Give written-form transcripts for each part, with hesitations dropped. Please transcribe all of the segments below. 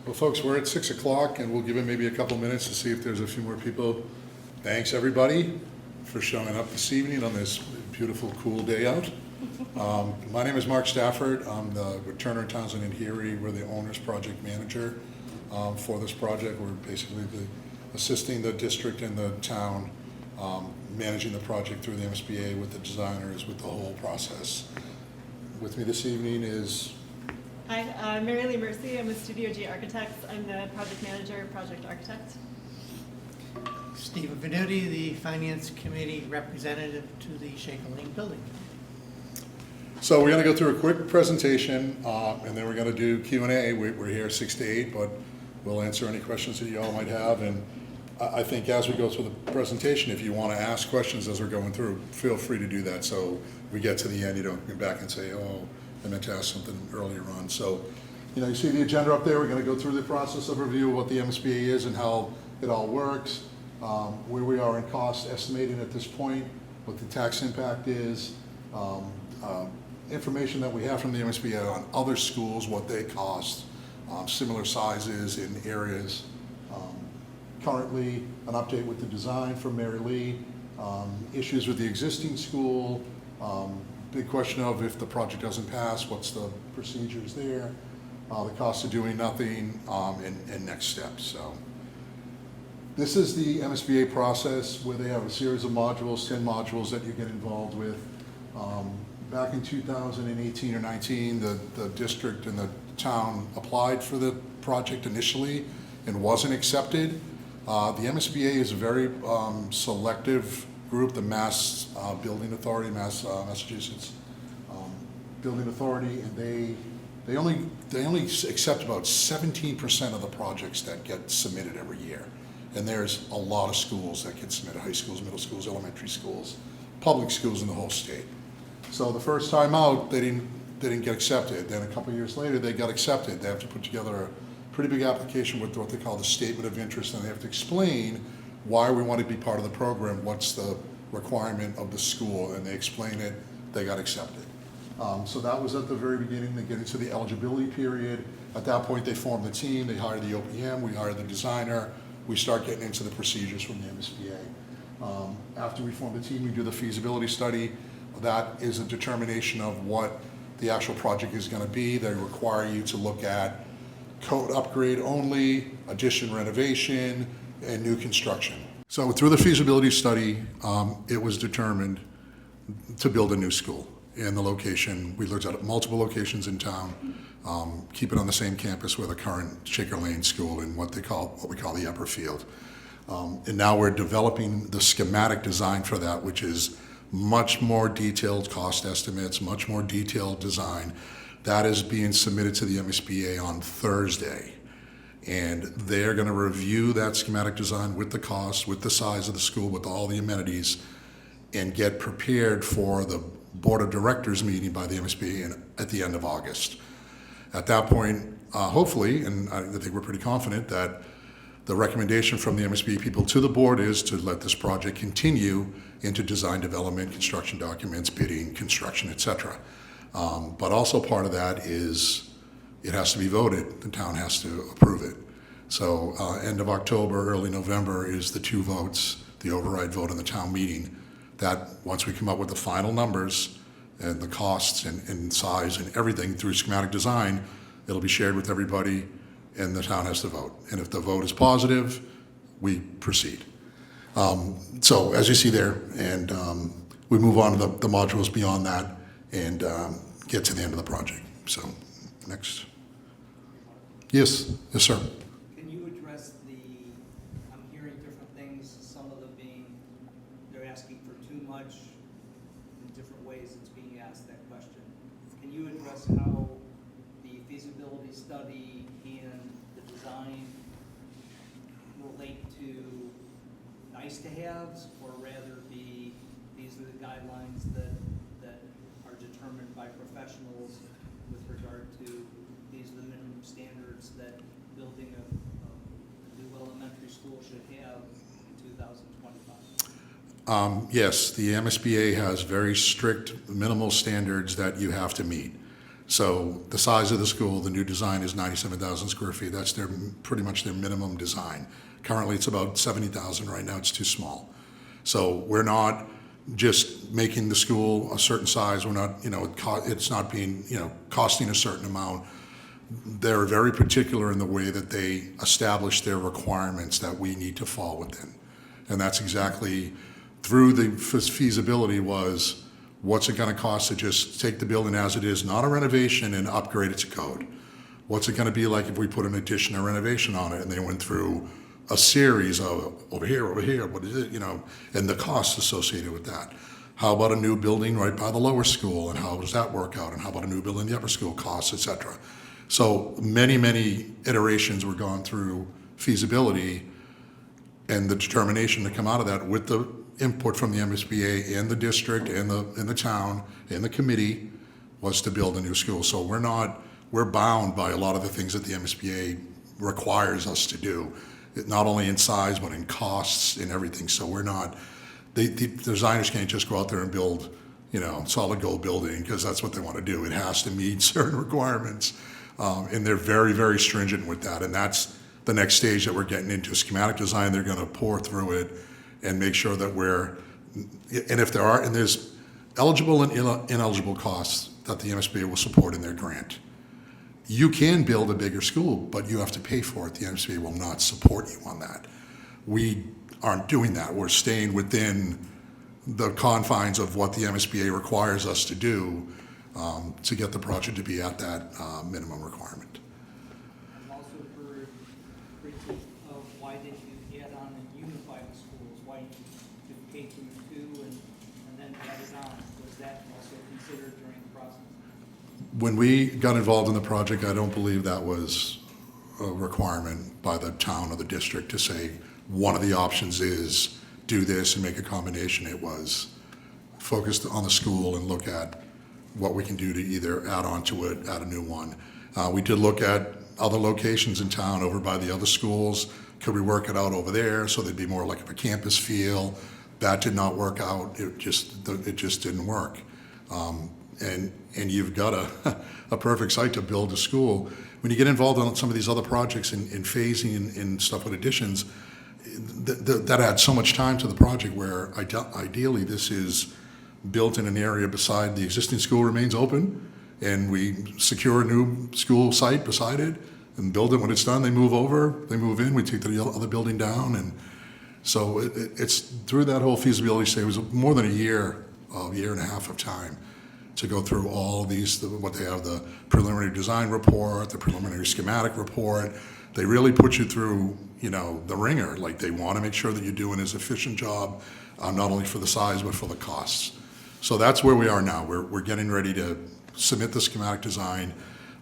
Well, folks, we're at 6 o'clock, and we'll give it maybe a couple minutes to see if there's a few more people. Thanks, everybody, for showing up this evening on this beautiful, cool day out. My name is Mark Stafford. I'm with Turner, Townsend, and Heery. We're the owner's project manager for this project. We're basically assisting the district and the town managing the project through the MSBA with the designers, with the whole process. With me this evening is... Hi, I'm Mary Lee Mercy. I'm with Studio G Architects. I'm the project manager, project architect. Stephen Venuti, the Finance Committee representative to the Shaker Lane building. So we're going to go through a quick presentation, and then we're going to do Q&A. We're here 6 to 8, but we'll answer any questions that you all might have. And I think as we go through the presentation, if you want to ask questions as we're going through, feel free to do that. So we get to the end, you don't come back and say, oh, I meant to ask something earlier on. So, you see the agenda up there. We're going to go through the process of review of what the MSBA is and how it all works, where we are in cost estimating at this point, what the tax impact is, information that we have from the MSBA on other schools, what they cost, similar sizes in areas. Currently, an update with the design from Mary Lee, issues with the existing school, big question of if the project doesn't pass, what's the procedures there, the cost of doing nothing, and next steps. So this is the MSBA process where they have a series of modules, 10 modules that you get involved with. Back in 2018 or 19, the district and the town applied for the project initially and wasn't accepted. The MSBA is a very selective group, the Mass Building Authority, Massachusetts Building Authority, and they only accept about 17% of the projects that get submitted every year. And there's a lot of schools that get submitted, high schools, middle schools, elementary schools, public schools in the whole state. So the first time out, they didn't get accepted. Then a couple of years later, they got accepted. They have to put together a pretty big application with what they call the statement of interest, and they have to explain why we want to be part of the program, what's the requirement of the school, and they explain it, they got accepted. So that was at the very beginning. They get into the eligibility period. At that point, they form the team, they hire the OPM, we hire the designer, we start getting into the procedures from the MSBA. After we form the team, we do the feasibility study. That is a determination of what the actual project is going to be. They require you to look at code upgrade only, addition renovation, and new construction. So through the feasibility study, it was determined to build a new school in the location. We looked at multiple locations in town, keep it on the same campus with the current Shaker Lane School in what we call the upper field. And now we're developing the schematic design for that, which is much more detailed cost estimates, much more detailed design. That is being submitted to the MSBA on Thursday. And they're going to review that schematic design with the cost, with the size of the school, with all the amenities, and get prepared for the Board of Directors meeting by the MSBA at the end of August. At that point, hopefully, and I think we're pretty confident that the recommendation from the MSBA people to the board is to let this project continue into design development, construction documents, bidding, construction, etc. But also part of that is it has to be voted. The town has to approve it. So end of October, early November is the 2 votes, the override vote in the town meeting. That once we come up with the final numbers and the costs and size and everything through schematic design, it'll be shared with everybody and the town has to vote. And if the vote is positive, we proceed. So as you see there, and we move on to the modules beyond that and get to the end of the project. So next. Yes, yes, sir. Can you address I'm hearing different things, some of them being, they're asking for too much, in different ways it's being asked that question. Can you address how the feasibility study and the design relate to nice to haves, or rather these are the guidelines that are determined by professionals with regard to these are the minimum standards that building a new elementary school should have in 2025? Yes, the MSBA has very strict minimal standards that you have to meet. So the size of the school, the new design is 97,000 square feet. That's pretty much their minimum design. Currently, it's about 70,000 right now. It's too small. So we're not just making the school a certain size. We're not, it's not being, costing a certain amount. They're very particular in the way that they establish their requirements that we need to fall within. And that's exactly through the feasibility was, what's it going to cost to just take the building as it is, not a renovation, and upgrade it to code? What's it going to be like if we put an addition or renovation on it? And they went through a series of over here, what is it, and the costs associated with that. How about a new building right by the lower school, and how does that work out? And how about a new building in the upper school, costs, et cetera. So many iterations were gone through feasibility and the determination to come out of that with the input from the MSBA and the district and the town and the committee was to build a new school. So we're bound by a lot of the things that the MSBA requires us to do, not only in size, but in costs and everything. So the designers can't just go out there and build, solid gold building because that's what they want to do. It has to meet certain requirements. And they're very stringent with that. And that's the next stage that we're getting into. Schematic design, they're going to pour through it and make sure that there's eligible and ineligible costs that the MSBA will support in their grant. You can build a bigger school, but you have to pay for it. The MSBA will not support you on that. We aren't doing that. We're staying within the confines of what the MSBA requires us to do to get the project to be at that minimum requirement. I've also heard critique of why didn't you add on and unify the schools? Why didn't you do K through 2 and then add it on? Was that also considered during the process? When we got involved in the project, I don't believe that was a requirement by the town or the district to say one of the options is do this and make a combination. It was focused on the school and look at what we can do to either add on to it, add a new one. We did look at other locations in town over by the other schools. Could we work it out over there so there'd be more like a campus feel? That did not work out. It just didn't work. And you've got a perfect site to build a school. When you get involved in some of these other projects in phasing and stuff with additions, that adds so much time to the project where ideally this is built in an area beside the existing school remains open, and we secure a new school site beside it and build it. When it's done, they move over, they move in, we take the other building down. And so it's through that whole feasibility stage. It was more than a year and a half of time to go through all these, what they have, the preliminary design report, the preliminary schematic report. They really put you through, the ringer. Like, they want to make sure that you're doing as efficient job, not only for the size, but for the costs. So that's where we are now. We're getting ready to submit the schematic design,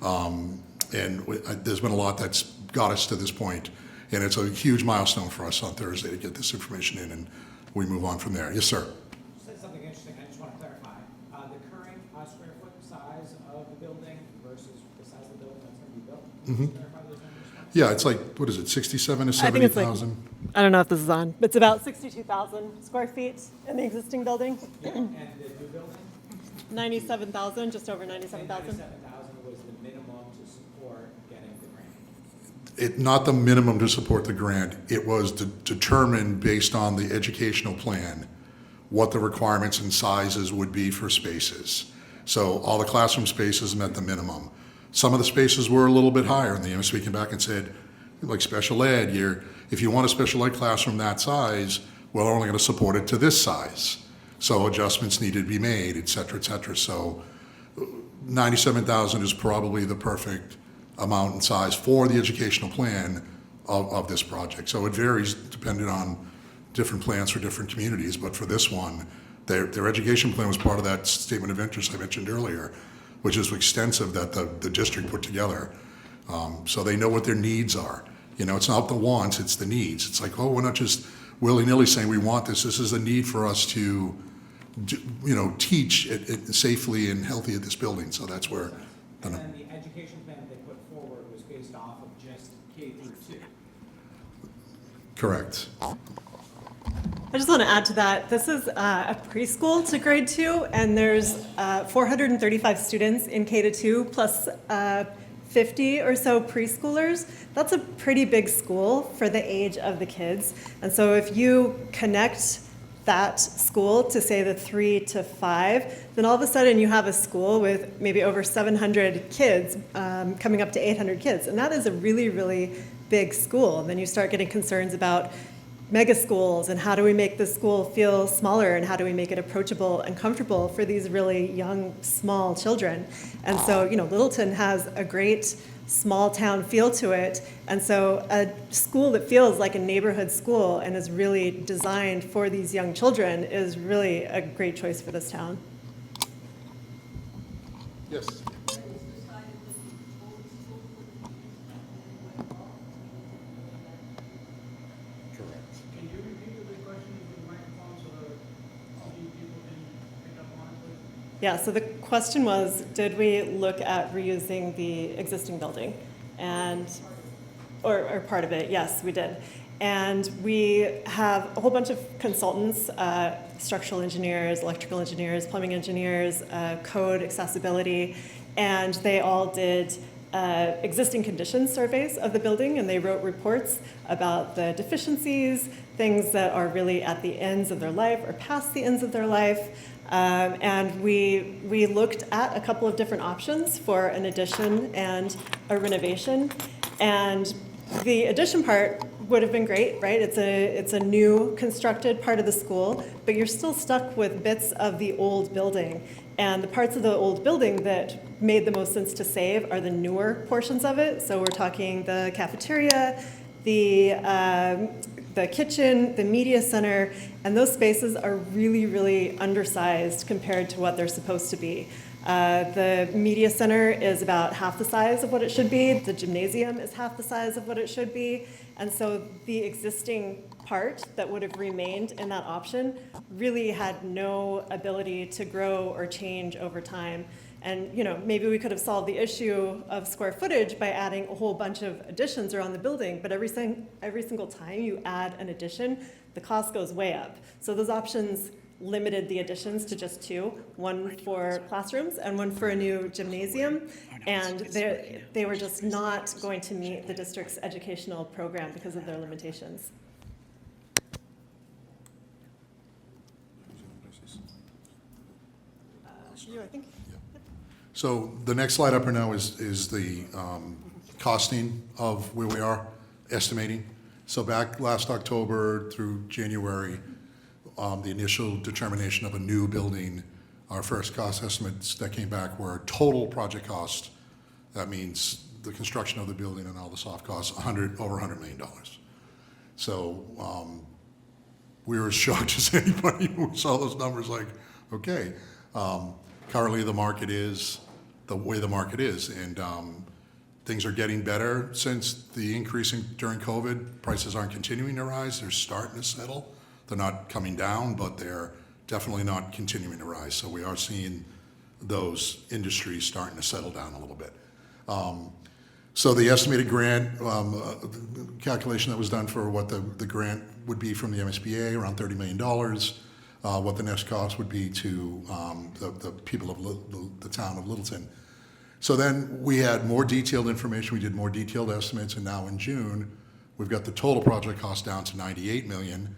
and there's been a lot that's got us to this point, and it's a huge milestone for us on Thursday to get this information in, and we move on from there. Yes, sir. You said something interesting. I just want to clarify. The current square foot size of the building versus the size of the building that's going to be built. Can you clarify those numbers? Yeah, it's like, what is it, 67 to I think it's like, 70,000? I don't know if this is on. It's about 62,000 square feet in the existing building. And the new building? 97,000, just over 97,000. 97,000 was the minimum to support getting the grant. Not the minimum to support the grant. It was determined based on the educational plan what the requirements and sizes would be for spaces. So all the classroom spaces met the minimum. Some of the spaces were a little bit higher, and the MSB came back and said, like special ed, if you want a special ed classroom that size, we're only going to support it to this size. So adjustments needed to be made, et cetera, et cetera. So 97,000 is probably the perfect amount and size for the educational plan of this project. So it varies depending on different plans for different communities, but for this one, their education plan was part of that statement of interest I mentioned earlier, which is extensive that the district put together. So they know what their needs are. It's not the wants, it's the needs. It's like, we're not just willy-nilly saying we want this. This is a need for us to, teach it safely and healthy at this building. So that's where. And then the education plan that they put forward was based off of just K through 2. Correct. I just want to add to that. This is a preschool to grade 2, and there's 435 students in K-2 plus 50 or so preschoolers. That's a pretty big school for the age of the kids. And so if you connect that school to, say, the 3 to 5, then all of a sudden you have a school with maybe over 700 kids, coming up to 800 kids. And that is a really, really big school. And then you start getting concerns about mega schools and how do we make the school feel smaller and how do we make it approachable and comfortable for these really young, small children. And so, Littleton has a great small town feel to it. And so a school that feels like a neighborhood school and is really designed for these young children is really a great choice for this town. Yes. Correct. Can you repeat the question with the microphone so the people can pick up on it, please? Yeah, so the question was, did we look at reusing the existing building? And, or part of it, yes, we did. And we have a whole bunch of consultants, structural engineers, electrical engineers, plumbing engineers, code, accessibility, and they all did existing condition surveys of the building, and they wrote reports about the deficiencies, things that are really at the ends of their life or past the ends of their life. And we looked at a couple of different options for an addition and a renovation. And the addition part would have been great, right? It's a new constructed part of the school, but you're still stuck with bits of the old building. And the parts of the old building that made the most sense to save are the newer portions of it. So we're talking the cafeteria, the kitchen, the media center, and those spaces are really, really undersized compared to what they're supposed to be. The media center is about half the size of what it should be. The gymnasium is half the size of what it should be. And so the existing part that would have remained in that option really had no ability to grow or change over time. And maybe we could have solved the issue of square footage by adding a whole bunch of additions around the building, but every single time you add an addition, the cost goes way up. So those options limited the additions to just 2, one for classrooms and one for a new gymnasium, and they were just not going to meet the district's educational program because of their limitations. I think. So the next slide up here now is the costing of where we are, estimating. So back last October through January, the initial determination of a new building, our first cost estimates that came back were total project cost. That means the construction of the building and all the soft costs, over $100 million. So we were as shocked as anybody who saw those numbers, like, okay. Currently, the market is the way the market is, and things are getting better since the increasing during COVID. Prices aren't continuing to rise; they're starting to settle. They're not coming down, but they're definitely not continuing to rise. So we are seeing those industries starting to settle down a little bit. So the estimated grant calculation that was done for what the grant would be from the MSBA, around $30 million. What the next cost would be to the people of the town of Littleton. So then we had more detailed information. We did more detailed estimates, and now in June, we've got the total project cost down to $98 million.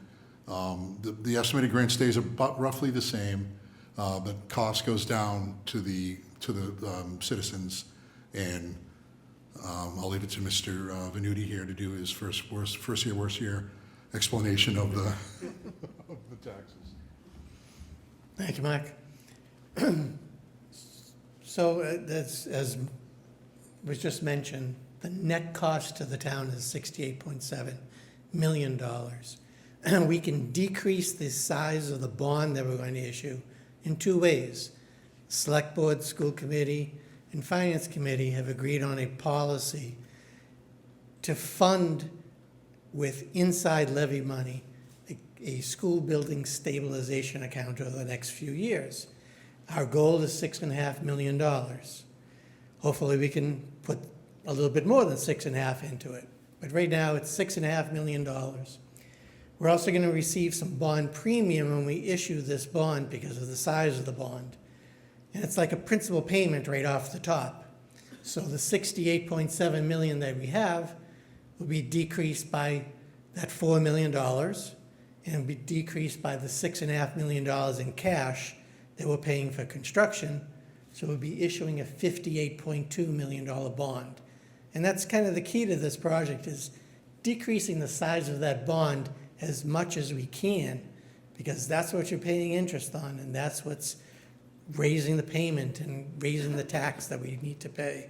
The estimated grant stays about roughly the same, but cost goes down to the citizens, and I'll leave it to Mr. Venuti here to do his first year, worst year explanation of the of the taxes. Thank you, Mark. So that's, as was just mentioned, the net cost to the town is $68.7 million. We can decrease the size of the bond that we're going to issue in 2 ways. Select Board, School Committee, and Finance Committee have agreed on a policy to fund with inside levy money a school building stabilization account over the next few years. Our goal is $6.5 million. Hopefully we can put a little bit more than 6.5 into it. But right now it's $6.5 million. We're also going to receive some bond premium when we issue this bond because of the size of the bond. And it's like a principal payment right off the top. So the $68.7 million that we have will be decreased by that $4 million and be decreased by the $6.5 million in cash that we're paying for construction. So we'll be issuing a $58.2 million bond. And that's kind of the key to this project, is decreasing the size of that bond as much as we can, because that's what you're paying interest on, and that's what's raising the payment and raising the tax that we need to pay.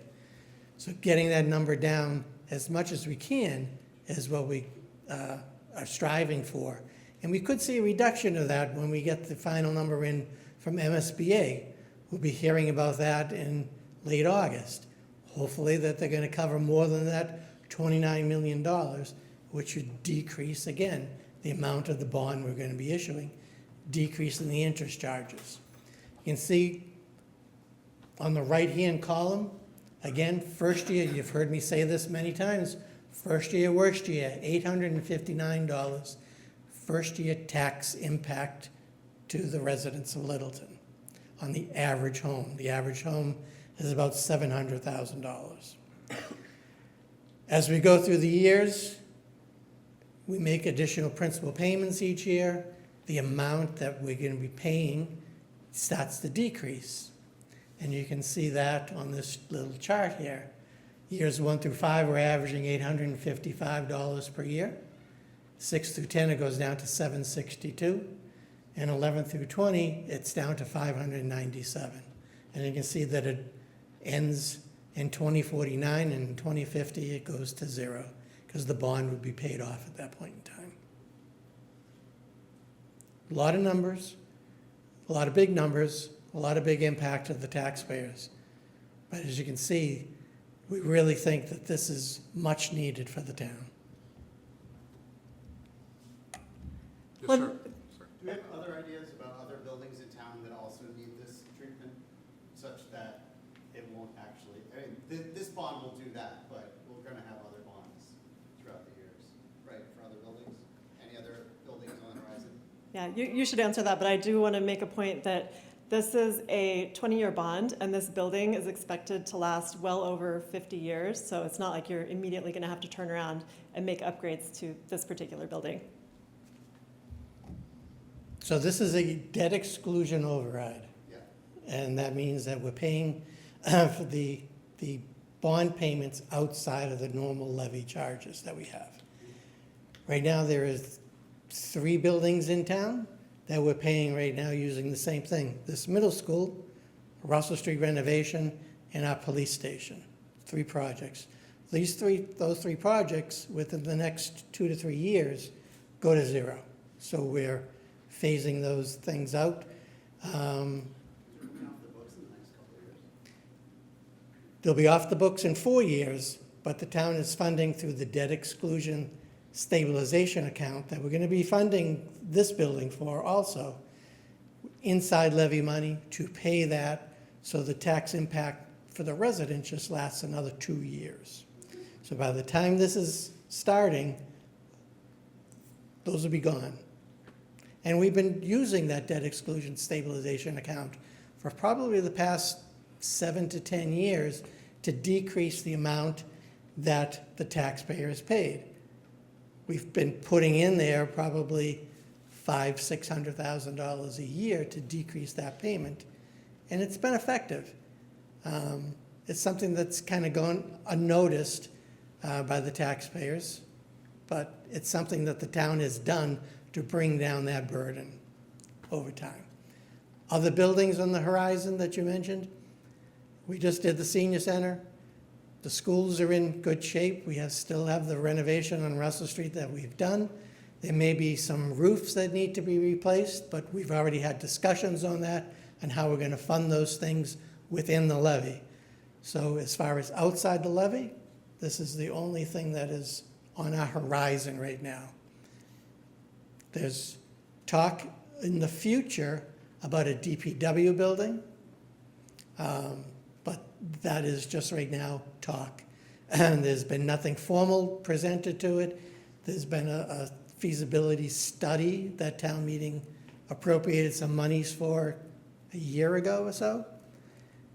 So getting that number down as much as we can is what we are striving for. And we could see a reduction of that when we get the final number in from MSBA. We'll be hearing about that in late August. Hopefully that they're going to cover more than that $29 million, which would decrease, again, the amount of the bond we're going to be issuing, decreasing the interest charges. You can see on the right-hand column, again, first year, you've heard me say this many times, first year, worst year, $859, first year tax impact to the residents of Littleton on the average home. The average home is about $700,000. As we go through the years, we make additional principal payments each year. The amount that we're going to be paying starts to decrease. And you can see that on this little chart here. Years 1 through 5, we're averaging $855 per year. 6 through 10, it goes down to $762. And 11 through 20, it's down to $597. And you can see that it ends in 2049, and in 2050, it goes to zero, because the bond would be paid off at that point in time. A lot of numbers, a lot of big numbers, a lot of big impact to the taxpayers. But as you can see, we really think that this is much needed for the town. Yes, Well, sir. Do we have other ideas about other buildings in town that also need this treatment, such that it won't actually, I mean, this bond will do that, but we're gonna have other bonds throughout the years, right, for other buildings? Any other buildings on the horizon? Yeah, you should answer that, but I do want to make a point that this is a 20-year bond, and this building is expected to last well over 50 years, so it's not like you're immediately going to have to turn around and make upgrades to this particular building. So this is a debt exclusion override. Yeah. And that means that we're paying for the bond payments outside of the normal levy charges that we have. Right now, there is 3 buildings in town that we're paying right now using the same thing. This middle school, Russell Street renovation, and our police station. 3 projects. Those three projects, within the next 2 to 3 years, go to zero. So we're phasing those things out. Is it off the books in the next couple of years? They'll be off the books in 4 years, but the town is funding through the debt exclusion stabilization account that we're going to be funding this building for also, inside levy money to pay that, so the tax impact for the residents just lasts another 2 years. So by the time this is starting, those will be gone. And we've been using that debt exclusion stabilization account for probably the past 7 to 10 years to decrease the amount that the taxpayer has paid. We've been putting in there probably $500,000-$600,000 a year to decrease that payment, and it's been effective. It's something that's kind of gone unnoticed by the taxpayers, but it's something that the town has done to bring down that burden over time. Other buildings on the horizon that you mentioned, we just did the senior center. The schools are in good shape. We still have the renovation on Russell Street that we've done. There may be some roofs that need to be replaced, but we've already had discussions on that and how we're going to fund those things within the levy. So as far as outside the levy, this is the only thing that is on our horizon right now. There's talk in the future about a DPW building, but that is just right now talk. And there's been nothing formal presented to it. There's been a feasibility study that town meeting appropriated some monies for a year ago or so.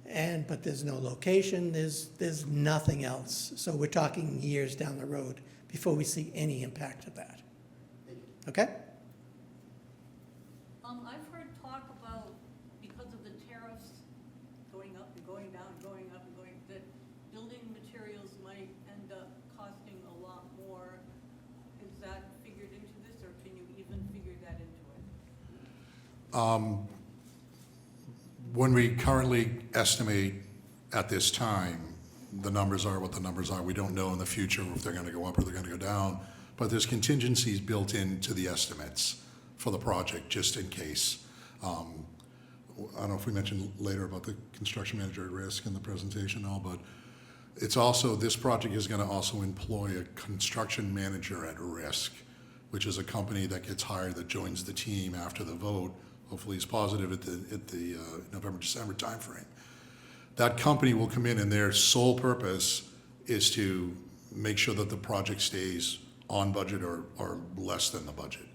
But there's no location, there's nothing else. So we're talking years down the road before we see any impact of that. Okay? I've heard talk about, because of the tariffs going up and going down, going up and going, that building materials might end up costing a lot more. Is that figured into this, or can you even figure that into it? When we currently estimate at this time, the numbers are what the numbers are. We don't know in the future if they're going to go up or they're going to go down, but there's contingencies built into the estimates for the project, just in case. I don't know if we mentioned later about the construction manager at risk in the presentation, but it's also, this project is going to also employ a construction manager at risk, which is a company that gets hired that joins the team after the vote. Hopefully it's positive at the November-December timeframe. That company will come in, and their sole purpose is to make sure that the project stays on budget or less than the budget.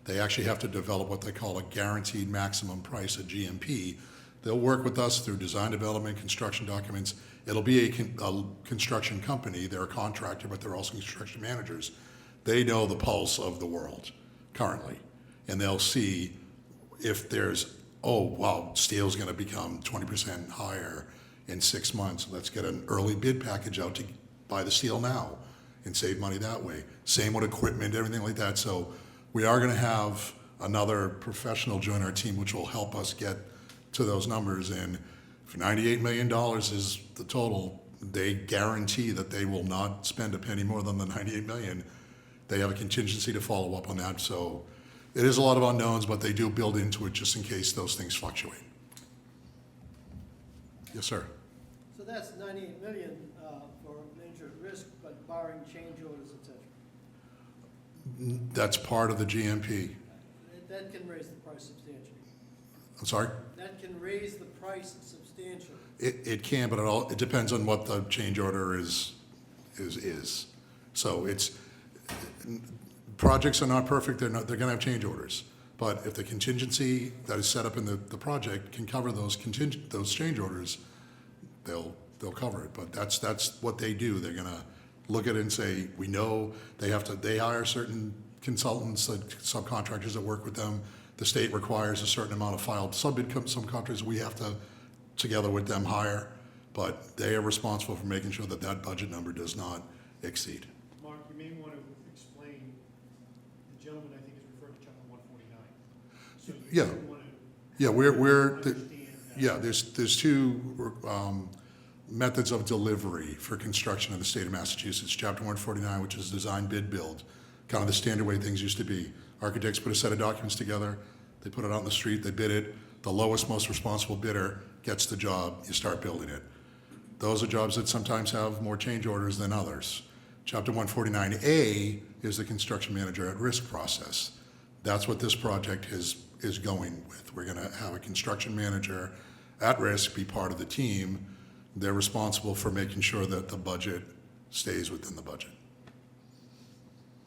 They actually have to develop what they call a guaranteed maximum price, a GMP. They'll work with us through design development, construction documents. It'll be a construction company. They're a contractor, but they're also construction managers. They know the pulse of the world currently, and they'll see if there's, oh, wow, steel's going to become 20% higher in 6 months. Let's get an early bid package out to buy the steel now and save money that way. Same with equipment, everything like that. So we are going to have another professional join our team, which will help us get to those numbers. And if $98 million is the total, they guarantee that they will not spend a penny more than the $98 million. They have a contingency to follow up on that. So it is a lot of unknowns, but they do build into it just in case those things fluctuate. Yes, sir. So that's 98 million for major risk, but barring change orders, et cetera. That's part of the GMP. That can raise the price substantially. I'm sorry? That can raise the price substantially. It can, but it depends on what the change order is. So projects are not perfect. They're going to have change orders. But if the contingency that is set up in the project can cover those change orders, they'll cover it. But that's what they do. They're going to look at it and say, we know they hire certain consultants, subcontractors that work with them. The state requires a certain amount of filed subcontractors we have to, together with them, hire. But they are responsible for making sure that that budget number does not exceed. Mark, you may want to explain, the gentleman I think is referring to chapter 149. So Yeah. you want to Yeah, understand that. yeah, there's two methods of delivery for construction in the state of Massachusetts. Chapter 149, which is design, bid, build, kind of the standard way things used to be. Architects put a set of documents together, they put it out in the street, they bid it, the lowest, most responsible bidder gets the job, you start building it. Those are jobs that sometimes have more change orders than others. Chapter 149A is the construction manager at risk process. That's what this project is going with. We're going to have a construction manager at risk be part of the team. They're responsible for making sure that the budget stays within the budget.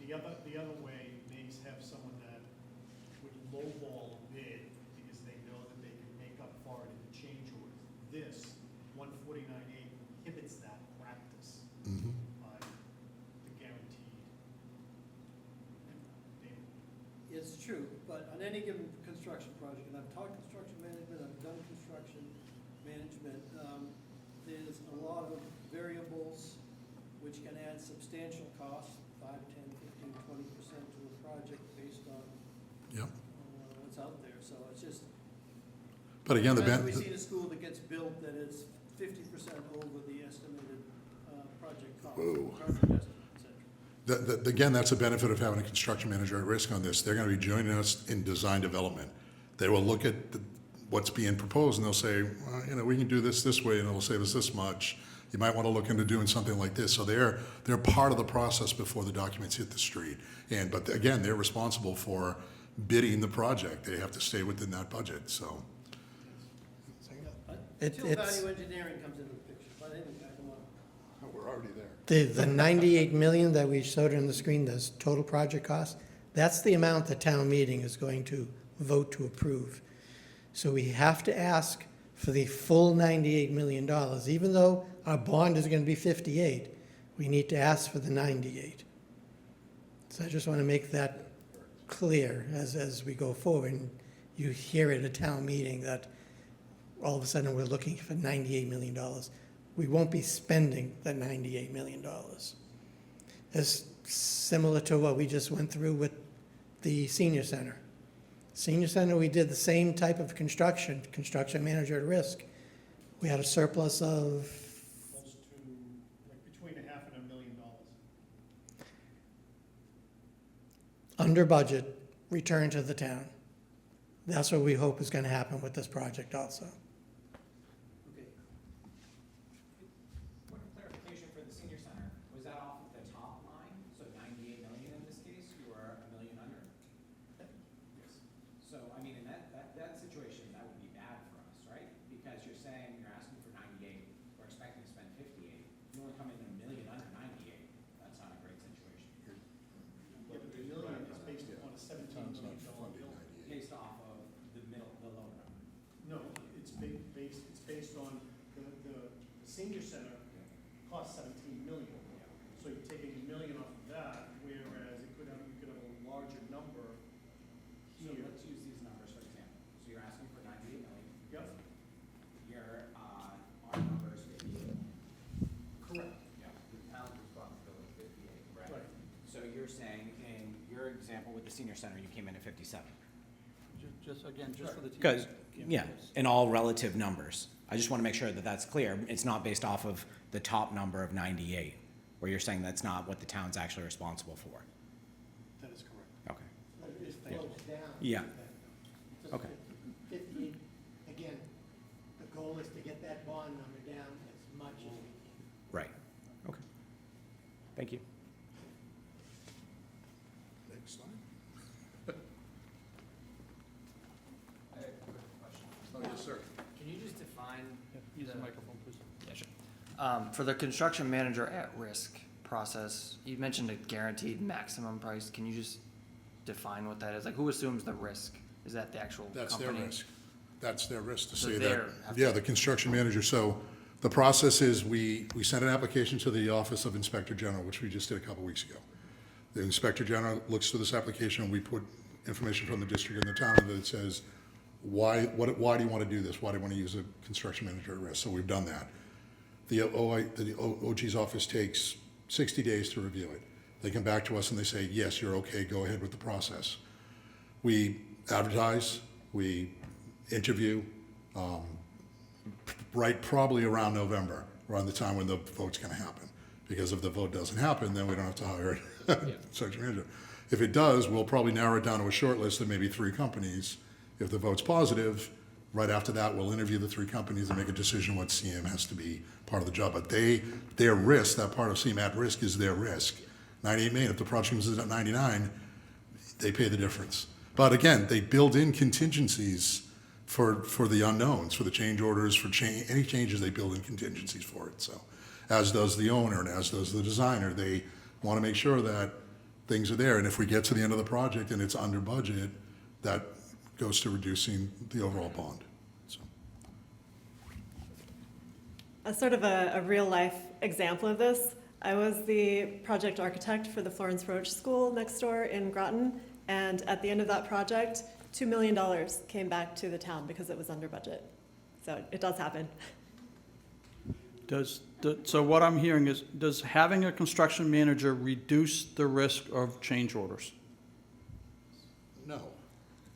The other way may have someone that would lowball a bid because they know that they can make up for it in the change order. This 149A prohibits that practice by the guaranteed payment. It's true, but on any given construction project, and I've taught construction management, I've done construction management, there's a lot of variables which can add substantial costs, 5, 10, 15, 20% to a project based on Yep. what's out there. So it's just, But again, we see a school that gets built that is 50% over the estimated project cost, Whoa. project estimate, et cetera. Again, that's a benefit of having a construction manager at risk on this. They're going to be joining us in design development. They will look at what's being proposed and they'll say, well, we can do this way and it'll save us this much. You might want to look into doing something like this. So they're part of the process before the documents hit the street. But again, they're responsible for bidding the project. They have to stay within that budget. So Until It's, value engineering comes into the picture, but anyway, I don't want we're already there. the 98 million that we showed on the screen, the total project cost, That's the amount the town meeting is going to vote to approve. So we have to ask for the full $98 million. Even though our bond is going to be 58, we need to ask for the 98. So I just want to make that clear as we go forward. And you hear at a town meeting that all of a sudden we're looking for $98 million. We won't be spending the $98 million. It's similar to what we just went through with the senior center. Senior center, we did the same type of construction manager at risk. We had a surplus of, Close to, like, between $500,000 and $1 million. under budget, return to the town. That's what we hope is going to happen with this project also. Okay. Point of clarification for the senior center, was that off of the top line? So 98 million in this case, you were $1 million under? Yes. So, I mean, in that situation, that would be bad for us, right? Because you're saying you're asking for 98, we're expecting to spend 58. You only come in $1 million under 98. That's not a great situation. Yeah, but the million is based upon a $17 million bill. Based off of the low number. No, it's based on the senior center cost 17 million. So you're taking $1 million off of that, whereas you could have a larger number So here. let's use these numbers for example. So you're asking for 98 million. Yep, Your, our number is 58. correct. Yeah. The town's responsibility is 58, correct? Right. So you're saying in your example with the senior center, you came in at 57? Just, again, just for the. Because, yeah, in all relative numbers. I just want to make sure that that's clear. It's not based off of the top number of 98, where you're saying that's not what the town's actually responsible for. That is correct. Okay. It flows down. Yeah. Okay. 58, again, the goal is to get that bond number down as much as we can. Right. Okay. Thank you. Next slide. I have a quick question. Oh, yes, sir. Can you just define? Use the the- microphone, please. Yeah, sure. For the construction manager at risk process, you mentioned a guaranteed maximum price. Can you just define what that is? Like, who assumes the risk? Is that the actual company? That's their risk. That's their risk to So say they're- that. Yeah, the construction manager. So the process is we send an application to the Office of Inspector General, which we just did a couple weeks ago. The Inspector General looks through this application, we put information from the district and the town that says, why do you want to do this? Why do you want to use a construction manager at risk? So we've done that. The OG's office takes 60 days to review it. They come back to us and they say, yes, you're okay, go ahead with the process. We advertise, we interview, right probably around November, around the time when the vote's going to happen. Because if the vote doesn't happen, then we don't have to hire a construction manager. If it does, we'll probably narrow it down to a short list of maybe 3 companies. If the vote's positive, right after that, we'll interview the 3 companies and make a decision what CM has to be part of the job. But their risk, that part of CM at risk is their risk. 98 million, if the project comes in at 99, they pay the difference. But again, they build in contingencies for the unknowns, for the change orders, for any changes, they build in contingencies for it. So, as does the owner and as does the designer, they want to make sure that things are there. And if we get to the end of the project and it's under budget, that goes to reducing the overall bond. So. As sort of a real-life example of this, I was the project architect for the Florence Roach School next door in Groton, and at the end of that project, $2 million came back to the town because it was under budget. So it does happen. So what I'm hearing is, does having a construction manager reduce the risk of change orders? No.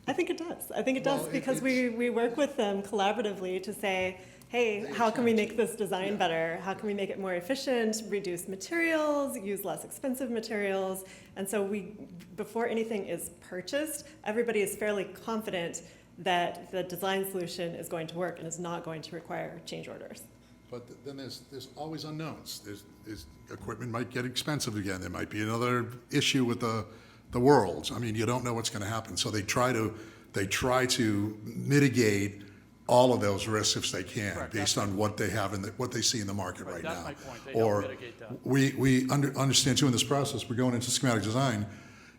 I think it does. I think it does Well, because we work with them collaboratively to say, hey, how can we make this design better? How can we make it more efficient, reduce materials, use less expensive materials? And so before anything is purchased, everybody is fairly confident that the design solution is going to work and is not going to require change orders. But then there's always unknowns. There's equipment might get expensive again. There might be another issue with the worlds. I mean, you don't know what's going to happen. So they try to mitigate all of those risks if they can, Correct. based on what they have and what they see in the market right now. That's my point. They help Or mitigate that. we understand too in this process, we're going into schematic design.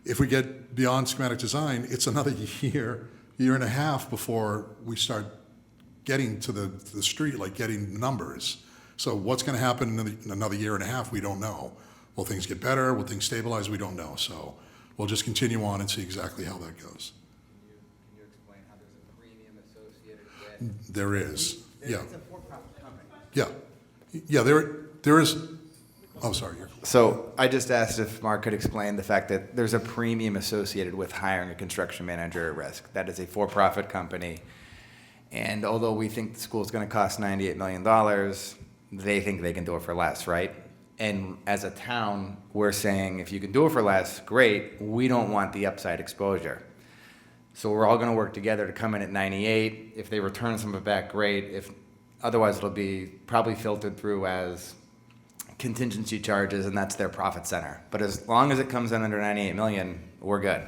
if we get beyond schematic design, it's another year and a half before we start getting to the street, like getting numbers. So what's going to happen in another year and a half, we don't know. Will things get better? Will things stabilize? We don't know. So we'll just continue on and see exactly how that goes. Can you explain how there's a premium associated with? There is, yeah. It's a for-profit company. Yeah, there is, oh, sorry. So I just asked if Mark could explain the fact that there's a premium associated with hiring a construction manager at risk. That is a for-profit company. And although we think the school's going to cost $98 million, they think they can do it for less, right? And as a town, we're saying if you can do it for less, great. We don't want the upside exposure. So we're all going to work together to come in at 98. If they return some of it back, great. If otherwise, it'll be probably filtered through as contingency charges, and that's their profit center. But as long as it comes in under 98 million, we're good.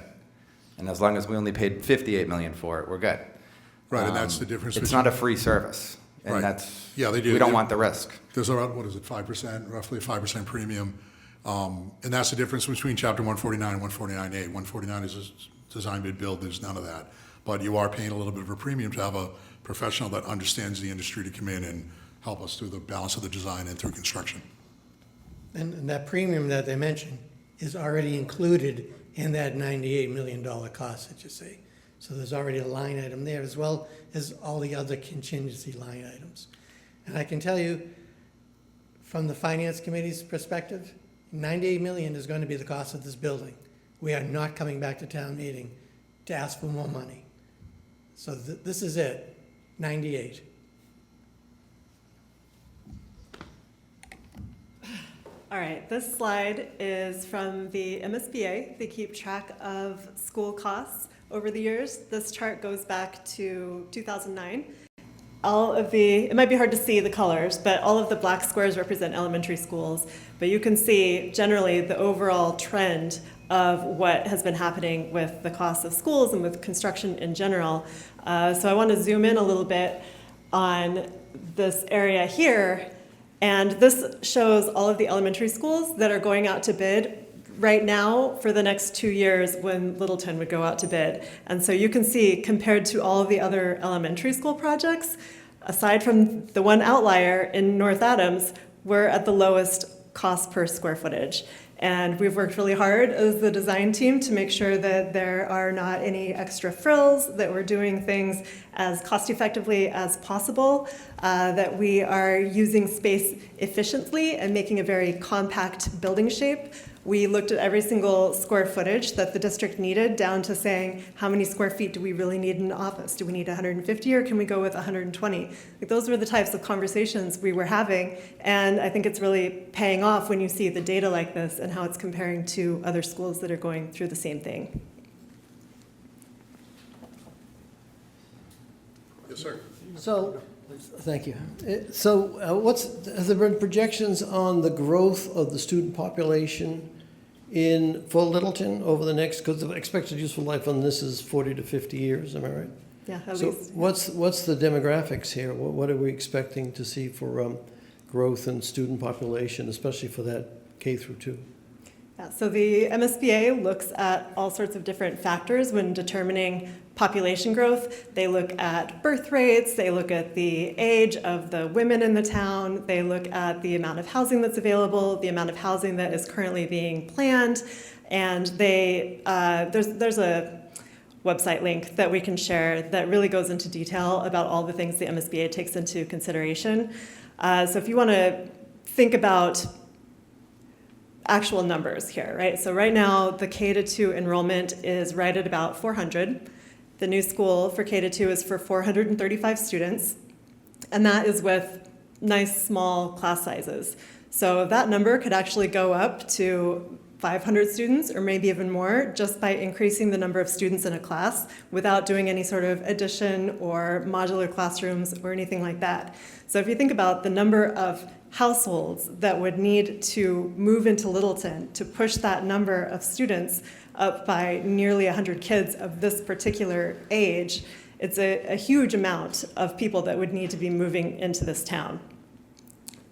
And as long as we only paid 58 million for it, we're good. Right, and that's the difference. It's not a free service, and Right. that's, Yeah, they do. we don't want the risk. There's around, what is it, 5%, roughly a 5% premium. And that's the difference between Chapter 149 and 149A. 149 is a design bid build, there's none of that. But you are paying a little bit of a premium to have a professional that understands the industry to come in and help us through the balance of the design and through construction. And that premium that they mentioned is already included in that $98 million cost that you say. So there's already a line item there, as well as all the other contingency line items. And I can tell you, from the Finance Committee's perspective, $98 million is going to be the cost of this building. We are not coming back to town meeting to ask for more money. So this is it, 98. All right, this slide is from the MSBA. They keep track of school costs over the years. This chart goes back to 2009. It might be hard to see the colors, but all of the black squares represent elementary schools. But you can see generally the overall trend of what has been happening with the cost of schools and with construction in general. So I want to zoom in a little bit on this area here. And this shows all of the elementary schools that are going out to bid right now for the next 2 years when Littleton would go out to bid. And so you can see, compared to all of the other elementary school projects, aside from the one outlier in North Adams, we're at the lowest cost per square footage. And we've worked really hard as the design team to make sure that there are not any extra frills, that we're doing things as cost effectively as possible, that we are using space efficiently and making a very compact building shape. We looked at every single square footage that the district needed, down to saying, how many square feet do we really need in an office? Do we need 150 or can we go with 120? Like, those were the types of conversations we were having, and I think it's really paying off when you see the data like this and how it's comparing to other schools that are going through the same thing. Yes, sir. So, thank you. So has there been projections on the growth of the student population for Littleton over the next, because the expected useful life on this is 40 to 50 years, am I right? Yeah, at So least. what's the demographics here? What are we expecting to see for growth in student population, especially for that K through 2? Yeah, so the MSBA looks at all sorts of different factors when determining population growth. They look at birth rates, they look at the age of the women in the town, they look at the amount of housing that's available, the amount of housing that is currently being planned, and there's a website link that we can share that really goes into detail about all the things the MSBA takes into consideration. So if you want to think about actual numbers here, right? So right now, the K-2 enrollment is right at about 400. The new school for K-2 is for 435 students, and that is with nice small class sizes. So that number could actually go up to 500 students or maybe even more just by increasing the number of students in a class without doing any sort of addition or modular classrooms or anything like that. So if you think about the number of households that would need to move into Littleton to push that number of students up by nearly 100 kids of this particular age, it's a huge amount of people that would need to be moving into this town.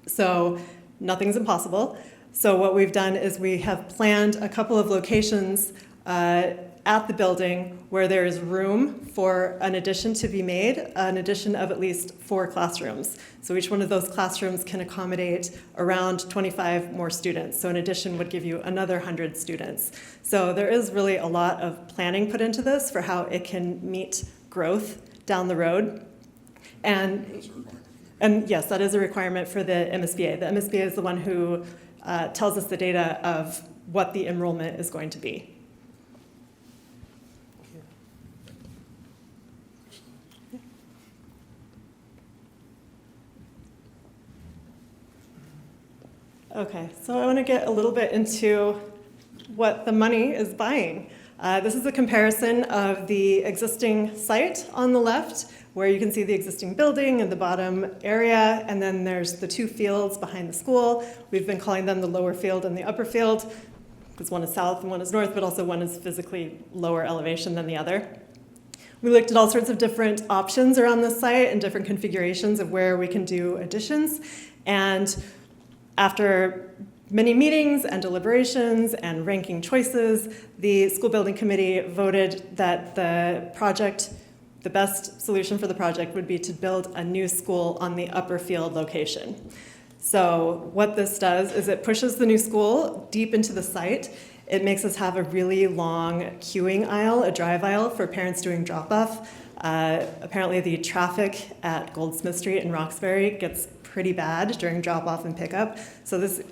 So nothing's impossible. So what we've done is we have planned a couple of locations at the building where there is room for an addition to be made, an addition of at least 4 classrooms. So each one of those classrooms can accommodate around 25 more students. So an addition would give you another 100 students. So there is really a lot of planning put into this for how it can meet growth down the road. And yes, that is a requirement for the MSBA. The MSBA is the one who tells us the data of what the enrollment is going to be. Okay, so I want to get a little bit into what the money is buying. This is a comparison of the existing site on the left, where you can see the existing building in the bottom area, and then there's the 2 fields behind the school. We've been calling them the lower field and the upper field, because one is south and one is north, but also one is physically lower elevation than the other. We looked at all sorts of different options around this site and different configurations of where we can do additions, and after many meetings and deliberations and ranking choices, the school building committee voted that the best solution for the project would be to build a new school on the upper field location. So what this does is it pushes the new school deep into the site. It makes us have a really long queuing aisle, a drive aisle for parents doing drop-off. Apparently the traffic at Goldsmith Street in Roxbury gets pretty bad during drop-off and pickup. So this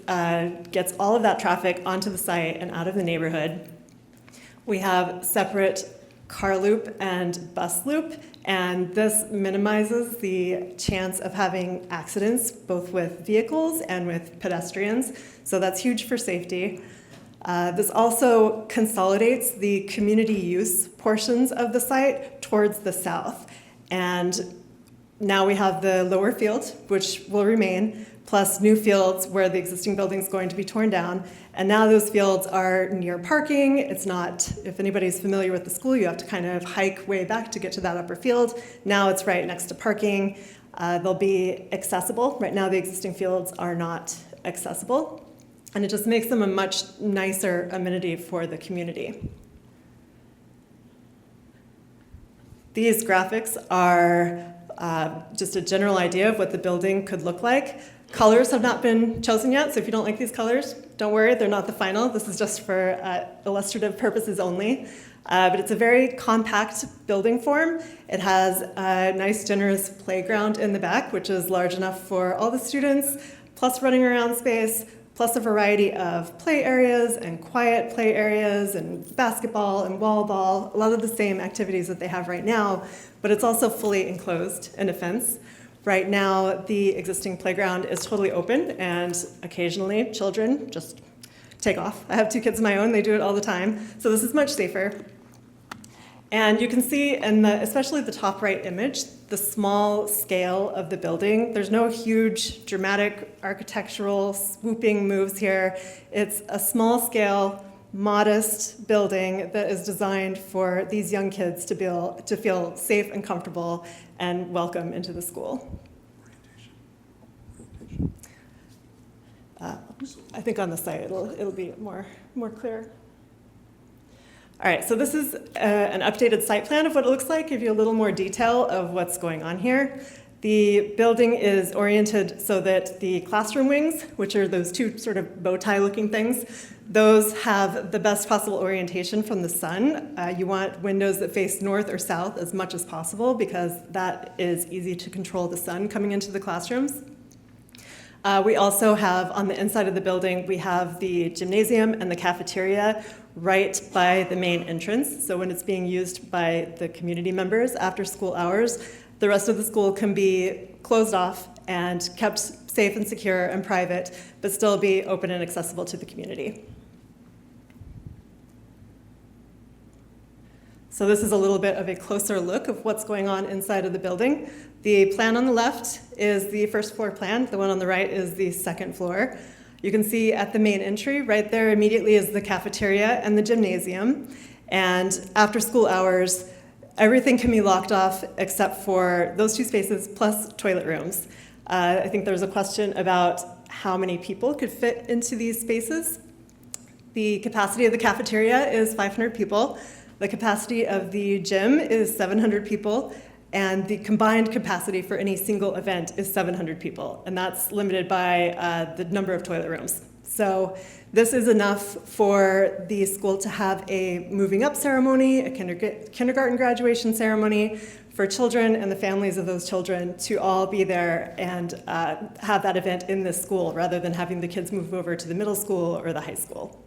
gets all of that traffic onto the site and out of the neighborhood. We have separate car loop and bus loop, and this minimizes the chance of having accidents both with vehicles and with pedestrians. So that's huge for safety. This also consolidates the community use portions of the site towards the south. And now we have the lower field, which will remain, plus new fields where the existing building is going to be torn down. And now those fields are near parking. It's not, if anybody's familiar with the school, you have to kind of hike way back to get to that upper field. Now it's right next to parking. They'll be accessible. Right now the existing fields are not accessible. And it just makes them a much nicer amenity for the community. These graphics are just a general idea of what the building could look like. Colors have not been chosen yet, so if you don't like these colors, don't worry, they're not the final. This is just for illustrative purposes only. But it's a very compact building form. It has a nice, generous playground in the back, which is large enough for all the students, plus running around space, plus a variety of play areas and quiet play areas and basketball and wall ball, a lot of the same activities that they have right now, but it's also fully enclosed in a fence. Right now, the existing playground is totally open, and occasionally children just take off. I have 2 kids of my own, they do it all the time, so this is much safer. And you can see in especially the top right image, the small scale of the building. There's no huge, dramatic architectural swooping moves here. It's a small scale, modest building that is designed for these young kids to feel safe and comfortable and welcome into the school. I think on the site it'll be more clear. All right, so this is an updated site plan of what it looks like, give you a little more detail of what's going on here. The building is oriented so that the classroom wings, which are those 2 sort of bow tie looking things, those have the best possible orientation from the sun. You want windows that face north or south as much as possible because that is easy to control the sun coming into the classrooms. We also have, on the inside of the building, we have the gymnasium and the cafeteria right by the main entrance. So when it's being used by the community members after school hours, the rest of the school can be closed off and kept safe and secure and private, but still be open and accessible to the community. So this is a little bit of a closer look of what's going on inside of the building. The plan on the left is the first floor plan. The one on the right is the second floor. You can see at the main entry, right there immediately is the cafeteria and the gymnasium. And after school hours, everything can be locked off except for those 2 spaces plus toilet rooms. I think there was a question about how many people could fit into these spaces. The capacity of the cafeteria is 500 people. The capacity of the gym is 700 people. And the combined capacity for any single event is 700 people. And that's limited by the number of toilet rooms. So this is enough for the school to have a moving up ceremony, a kindergarten graduation ceremony, for children and the families of those children to all be there and have that event in this school rather than having the kids move over to the middle school or the high school.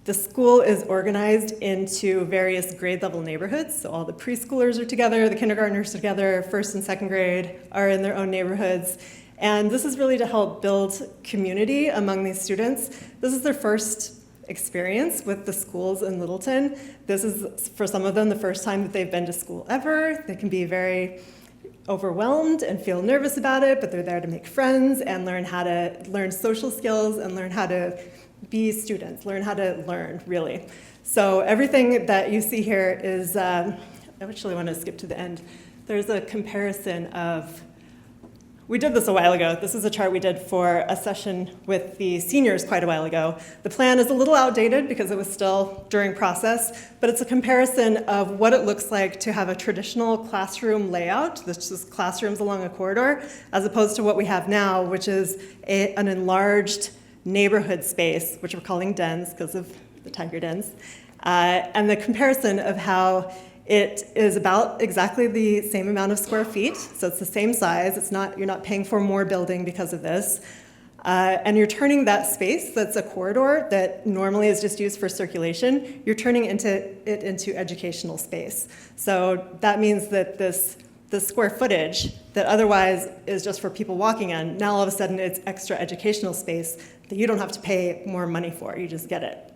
The school is organized into various grade level neighborhoods. So all the preschoolers are together, the kindergartners together, first and second grade are in their own neighborhoods. And this is really to help build community among these students. This is their first experience with the schools in Littleton. This is, for some of them, the first time that they've been to school ever. They can be very overwhelmed and feel nervous about it, but they're there to make friends and learn social skills and learn how to be students, learn how to learn, really. So everything that you see here is, I actually want to skip to the end. There's a comparison of, we did this a while ago. This is a chart we did for a session with the seniors quite a while ago. The plan is a little outdated because it was still during process, but it's a comparison of what it looks like to have a traditional classroom layout, that's just classrooms along a corridor, as opposed to what we have now, which is an enlarged neighborhood space, which we're calling dens because of the tiger dens, and the comparison of how it is about exactly the same amount of square feet, so it's the same size. You're not paying for more building because of this, and you're turning that space that's a corridor that normally is just used for circulation. You're turning it into educational space. So that means that the square footage that otherwise is just for people walking in, now all of a sudden it's extra educational space that you don't have to pay more money for, you just get it.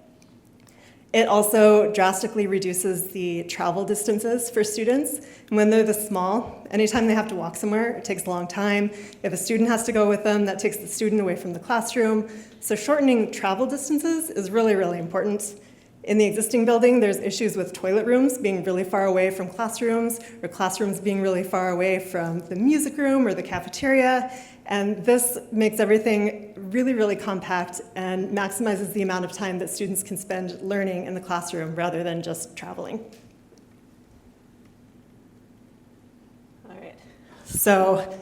It also drastically reduces the travel distances for students. And when they're this small, anytime they have to walk somewhere, it takes a long time. If a student has to go with them, that takes the student away from the classroom. So shortening travel distances is really, really important. In the existing building, there's issues with toilet rooms being really far away from classrooms, or classrooms being really far away from the music room or the cafeteria. And this makes everything really, really compact and maximizes the amount of time that students can spend learning in the classroom rather than just traveling. All right, so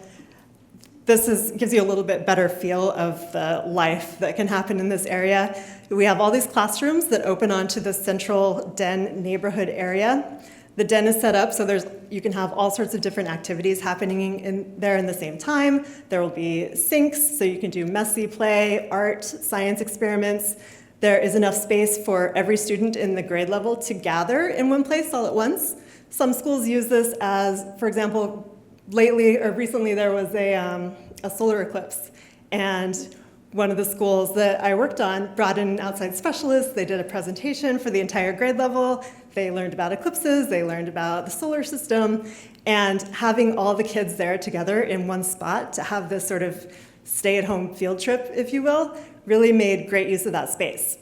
this gives you a little bit better feel of the life that can happen in this area. We have all these classrooms that open onto the central den neighborhood area. The den is set up so you can have all sorts of different activities happening in there in the same time. There will be sinks, so you can do messy play, art, science experiments. There is enough space for every student in the grade level to gather in one place all at once. Some schools use this as, for example, recently there was a solar eclipse, and one of the schools that I worked on brought in an outside specialist. They did a presentation for the entire grade level. They learned about eclipses, they learned about the solar system, and having all the kids there together in one spot to have this sort of stay-at-home field trip, if you will, really made great use of that space.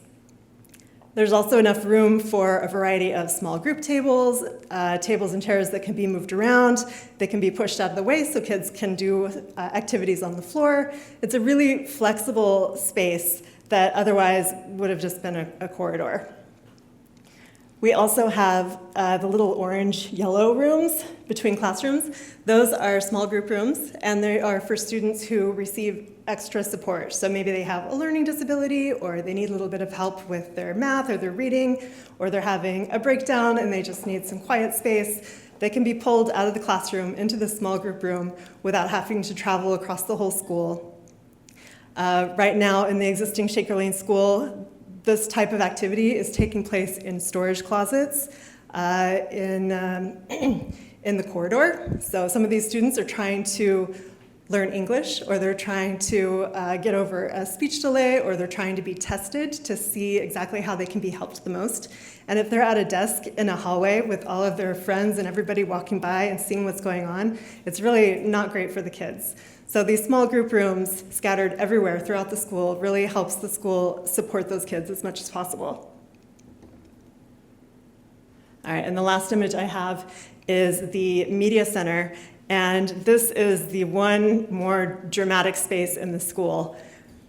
There's also enough room for a variety of small group tables, tables and chairs that can be moved around. They can be pushed out of the way so kids can do activities on the floor. It's a really flexible space that otherwise would have just been a corridor. We also have the little orange-yellow rooms between classrooms. Those are small group rooms, and they are for students who receive extra support. So maybe they have a learning disability, or they need a little bit of help with their math or their reading, or they're having a breakdown and they just need some quiet space. They can be pulled out of the classroom into the small group room without having to travel across the whole school. Right now in the existing Shaker Lane School, this type of activity is taking place in storage closets in the corridor. So some of these students are trying to learn English, or they're trying to get over a speech delay, or they're trying to be tested to see exactly how they can be helped the most. And if they're at a desk in a hallway with all of their friends and everybody walking by and seeing what's going on, it's really not great for the kids. So these small group rooms scattered everywhere throughout the school really helps the school support those kids as much as possible. All right, and the last image I have is the media center, and this is the one more dramatic space in the school.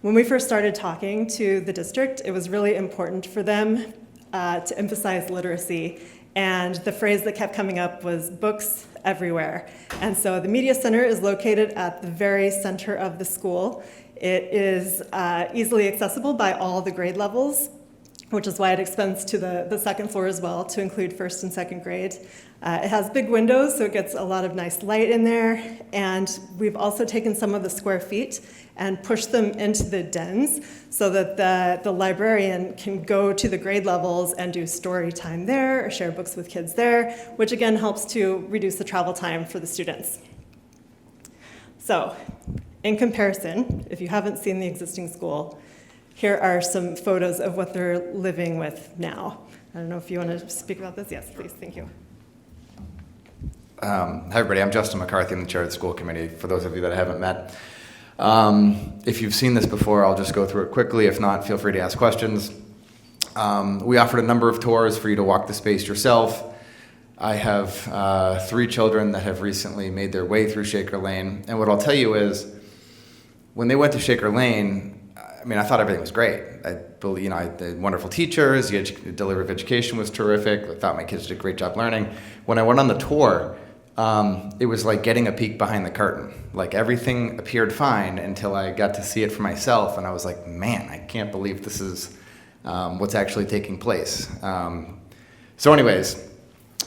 When we first started talking to the district, it was really important for them to emphasize literacy. And the phrase that kept coming up was books everywhere. And so the Media Center is located at the very center of the school. It is easily accessible by all the grade levels, which is why it extends to the second floor as well to include first and second grade. It has big windows, so it gets a lot of nice light in there. And we've also taken some of the square feet and pushed them into the dens so that the librarian can go to the grade levels and do story time there or share books with kids there, which again helps to reduce the travel time for the students. So, in comparison, if you haven't seen the existing school, here are some photos of what they're living with now. I don't know if you want to speak about this. Yes, please. Thank you. Hi, everybody. I'm Justin McCarthy. I'm the chair of the school committee, for those of you that I haven't met. If you've seen this before, I'll just go through it quickly. If not, feel free to ask questions. We offered a number of tours for you to walk the space yourself. I have 3 children that have recently made their way through Shaker Lane. And what I'll tell you is, when they went to Shaker Lane, I mean, I thought everything was great. I believe, I had wonderful teachers. The delivery of education was terrific. I thought my kids did a great job learning. When I went on the tour, it was like getting a peek behind the curtain. Like everything appeared fine until I got to see it for myself, and I was like, man, I can't believe this is what's actually taking place. So anyways,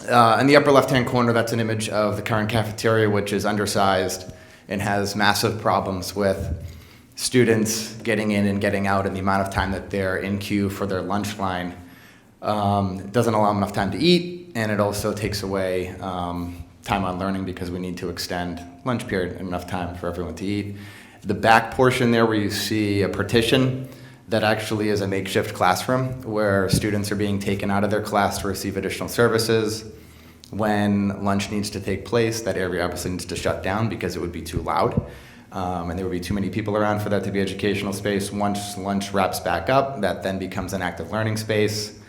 in the upper left-hand corner, that's an image of the current cafeteria, which is undersized and has massive problems with students getting in and getting out, and the amount of time that they're in queue for their lunch line doesn't allow them enough time to eat, and it also takes away time on learning because we need to extend lunch period and enough time for everyone to eat. The back portion there where you see a partition, that actually is a makeshift classroom where students are being taken out of their class to receive additional services. When lunch needs to take place, that area obviously needs to shut down because it would be too loud. And there would be too many people around for that to be educational space. Once lunch wraps back up, that then becomes an active learning space.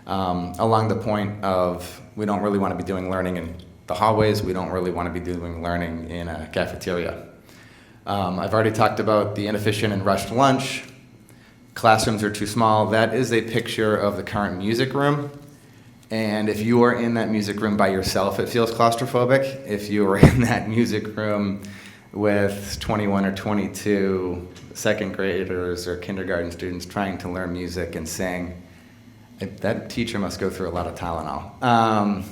Along the point of, we don't really want to be doing learning in the hallways. We don't really want to be doing learning in a cafeteria. I've already talked about the inefficient and rushed lunch. Classrooms are too small. That is a picture of the current music room. And if you are in that music room by yourself, it feels claustrophobic. If you are in that music room with 21 or 22 second graders or kindergarten students trying to learn music and sing, that teacher must go through a lot of Tylenol.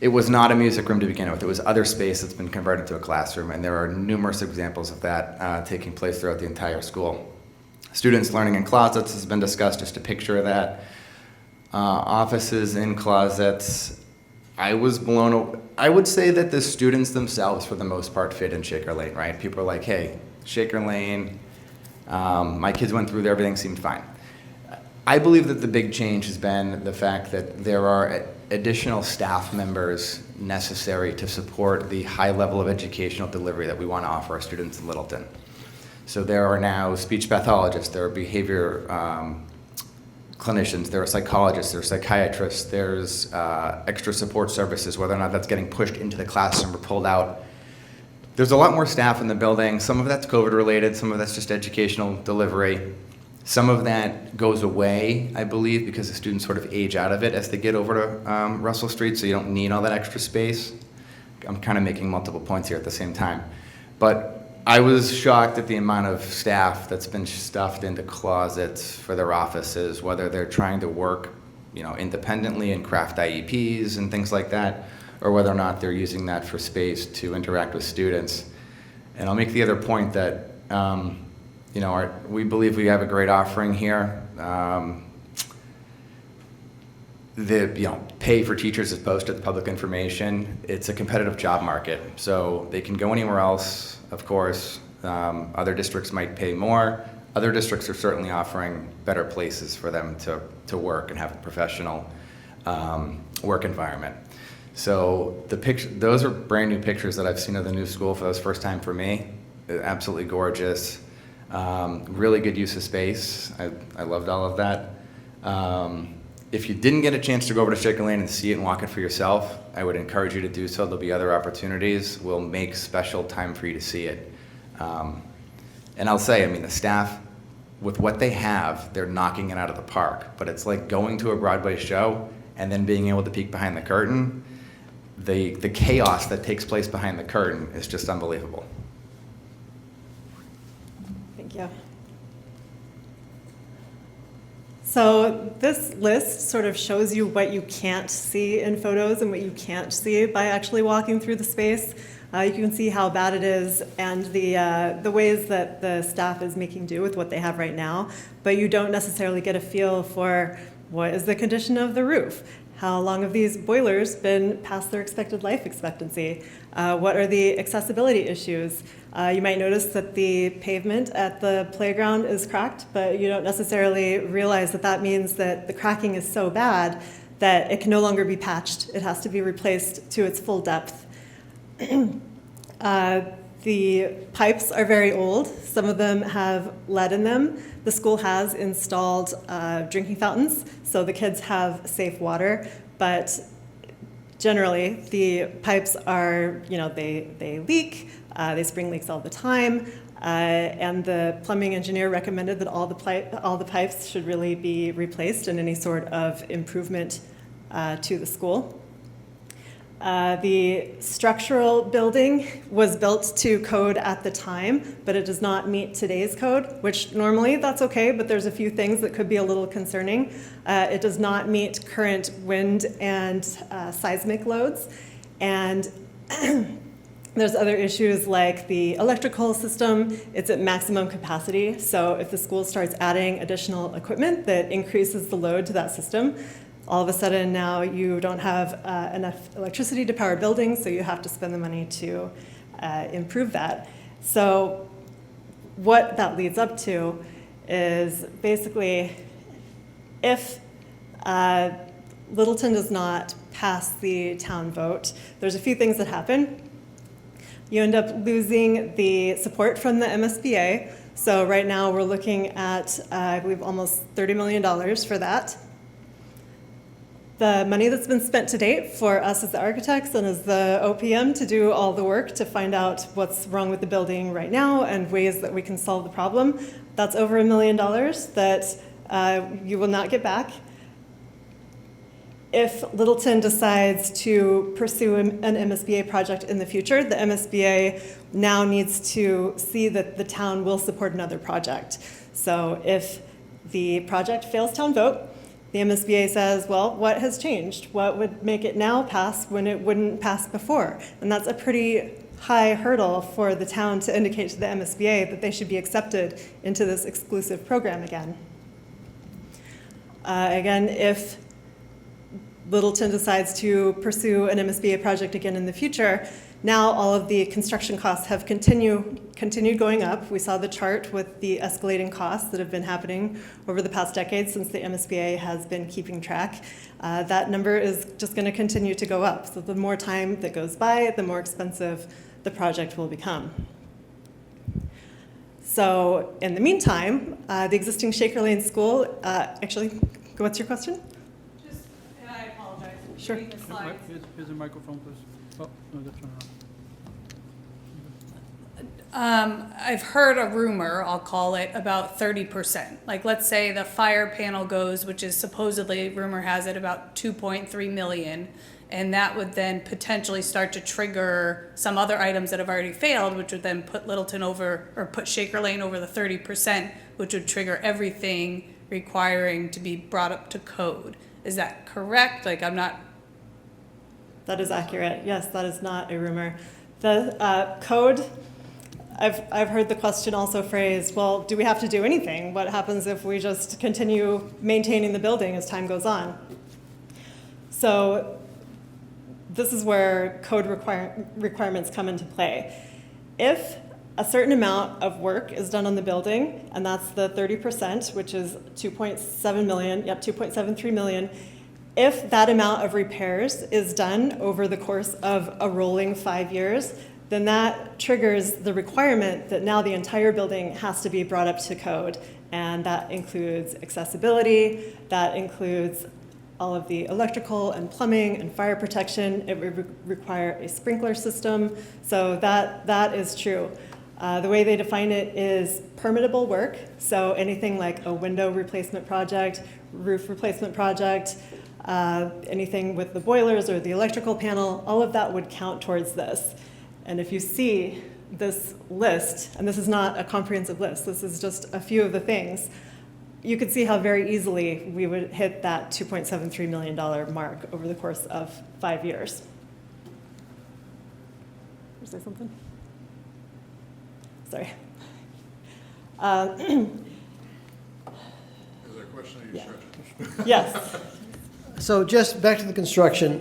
It was not a music room to begin with. It was other space that's been converted to a classroom, and there are numerous examples of that taking place throughout the entire school. Students learning in closets has been discussed, just a picture of that. Offices in closets. I would say that the students themselves, for the most part, fit in Shaker Lane, right? People are like, hey, Shaker Lane, my kids went through there, everything seemed fine. I believe that the big change has been the fact that there are additional staff members necessary to support the high level of educational delivery that we want to offer our students in Littleton. So there are now speech pathologists, there are behavior clinicians, there are psychologists, there are psychiatrists, there's extra support services, whether or not that's getting pushed into the classroom or pulled out. There's a lot more staff in the building. Some of that's COVID related, some of that's just educational delivery. Some of that goes away, I believe, because the students sort of age out of it as they get over to Russell Street, so you don't need all that extra space. I'm kind of making multiple points here at the same time. But I was shocked at the amount of staff that's been stuffed into closets for their offices, whether they're trying to work, independently and craft IEPs and things like that, or whether or not they're using that for space to interact with students. And I'll make the other point that, we believe we have a great offering here. The pay for teachers is posted, the public information. It's a competitive job market, so they can go anywhere else. Of course, other districts might pay more. Other districts are certainly offering better places for them to work and have a professional work environment. So those are brand new pictures that I've seen of the new school for the first time for me. Absolutely gorgeous. Really good use of space. I loved all of that. If you didn't get a chance to go over to Shaker Lane and see it and walk it for yourself, I would encourage you to do so. There'll be other opportunities. We'll make special time for you to see it. And I'll say, I mean, the staff, with what they have, they're knocking it out of the park. But it's like going to a Broadway show and then being able to peek behind the curtain. The chaos that takes place behind the curtain is just unbelievable. Thank you. So this list sort of shows you what you can't see in photos and what you can't see by actually walking through the space. You can see how bad it is and the ways that the staff is making do with what they have right now, but you don't necessarily get a feel for what is the condition of the roof. How long have these boilers been past their expected life expectancy? What are the accessibility issues? You might notice that the pavement at the playground is cracked, but you don't necessarily realize that that means that the cracking is so bad that it can no longer be patched. It has to be replaced to its full depth. The pipes are very old. Some of them have lead in them. The school has installed drinking fountains, so the kids have safe water, but generally the pipes are, they leak, they spring leaks all the time, and the plumbing engineer recommended that all the pipes should really be replaced in any sort of improvement to the school. The structural building was built to code at the time, but it does not meet today's code, which normally that's okay, but there's a few things that could be a little concerning. It does not meet current wind and seismic loads. And there's other issues like the electrical system. It's at maximum capacity. So if the school starts adding additional equipment that increases the load to that system, all of a sudden now you don't have enough electricity to power buildings, so you have to spend the money to improve that. So what that leads up to is basically if Littleton does not pass the town vote, there's a few things that happen. You end up losing the support from the MSBA. So right now we're looking at, I believe, almost $30 million for that. The money that's been spent to date for us as the architects and as the OPM to do all the work to find out what's wrong with the building right now and ways that we can solve the problem, that's over $1 million that you will not get back. If Littleton decides to pursue an MSBA project in the future, the MSBA now needs to see that the town will support another project. So if the project fails town vote, the MSBA says, well, what has changed? What would make it now pass when it wouldn't pass before? And that's a pretty high hurdle for the town to indicate to the MSBA that they should be accepted into this exclusive program again. Again, if Littleton decides to pursue an MSBA project again in the future, now all of the construction costs have continued going up. We saw the chart with the escalating costs that have been happening over the past decade since the MSBA has been keeping track. That number is just going to continue to go up. So the more time that goes by, the more expensive the project will become. So in the meantime, the existing Shaker Lane School, actually, what's your question? Just, and I apologize. Sure. Reading the slides. Here's a microphone, please. Oh, no, that's not I've heard a rumor, I'll call it, about 30%. Like, let's say the fire panel goes, which is supposedly, rumor has it, about 2.3 million, and that would then potentially start to trigger some other items that have already failed, which would then put Littleton over, or put Shaker Lane over the 30%, which would trigger everything requiring to be brought up to code. Is that correct? Like, I'm not... That is accurate. Yes, that is not a rumor. The code, I've heard the question also phrased, well, do we have to do anything? What happens if we just continue maintaining the building as time goes on? So this is where code requirements come into play. If a certain amount of work is done on the building, and that's the 30%, which is 2.7 million, yep, 2.73 million, if that amount of repairs is done over the course of a rolling 5 years, then that triggers the requirement that now the entire building has to be brought up to code. And that includes accessibility, that includes all of the electrical and plumbing and fire protection. It would require a sprinkler system. So that is true. The way they define it is permittable work, so anything like a window replacement project, roof replacement project, anything with the boilers or the electrical panel, all of that would count towards this. And if you see this list, and this is not a comprehensive list, this is just a few of the things, you could see how very easily we would hit that $2.73 million mark over the course of 5 years. Did you say something? Sorry. Is there a question or you stretching? Yes. So just back to the construction,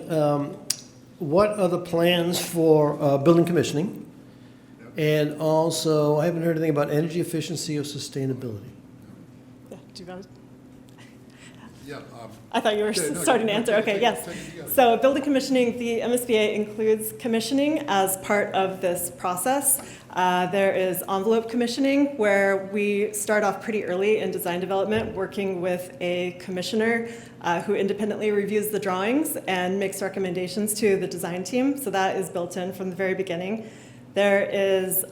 what are the plans for building commissioning? And also, I haven't heard anything about energy efficiency or sustainability. Yeah, do you want to? Yeah. I thought you were Okay, no, starting to answer. Okay, take it, yes. take it, you got it. So building commissioning, the MSBA includes commissioning as part of this process. There is envelope commissioning, where we start off pretty early in design development, working with a commissioner who independently reviews the drawings and makes recommendations to the design team. So that is built in from the very beginning. There is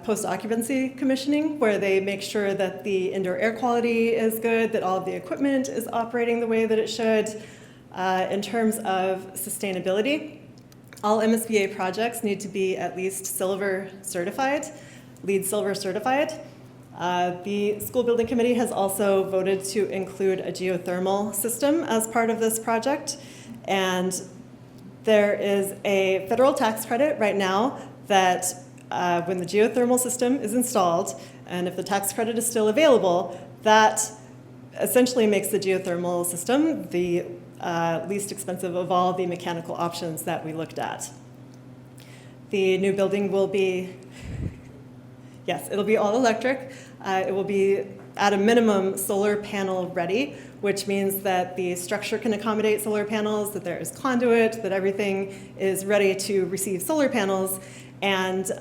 post-occupancy commissioning, where they make sure that the indoor air quality is good, that all of the equipment is operating the way that it should. In terms of sustainability, all MSBA projects need to be at least silver certified, LEED Silver certified. The school building committee has also voted to include a geothermal system as part of this project. And there is a federal tax credit right now that when the geothermal system is installed, and if the tax credit is still available, that essentially makes the geothermal system the least expensive of all the mechanical options that we looked at. The new building will be, yes, it'll be all electric. It will be at a minimum solar panel ready, which means that the structure can accommodate solar panels, that there is conduit, that everything is ready to receive solar panels. And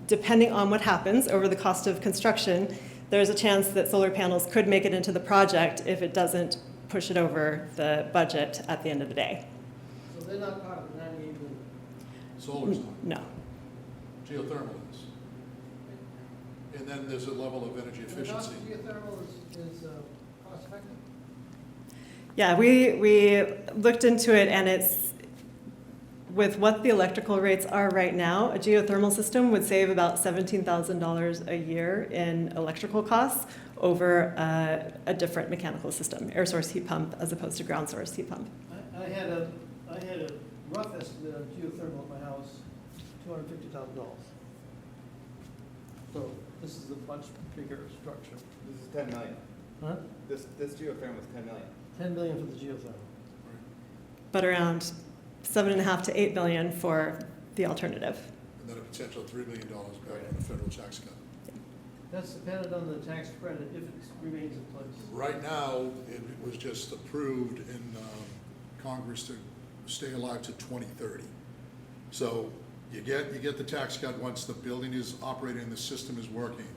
depending on what happens over the cost of construction, there's a chance that solar panels could make it into the project if it doesn't push it over the budget at the end of the day. So they're not part of the 98 million? Solar's not. No. Geothermal is. And then there's a level of energy efficiency. Geothermal is cost effective? Yeah, we looked into it, and it's, with what the electrical rates are right now, a geothermal system would save about $17,000 a year in electrical costs over a different mechanical system, air source heat pump as opposed to ground source heat pump. I had a rough estimate of geothermal at my house, $250,000. So this is a much bigger structure. This is 10 million. Huh? This geothermal is 10 million. 10 million for the geothermal. But around 7.5 to 8 million for the alternative. And then a potential $3 million back on the federal tax cut. That's dependent on the tax credit if it remains in place. Right now, it was just approved in Congress to stay alive to 2030. So you get the tax cut once the building is operating and the system is working.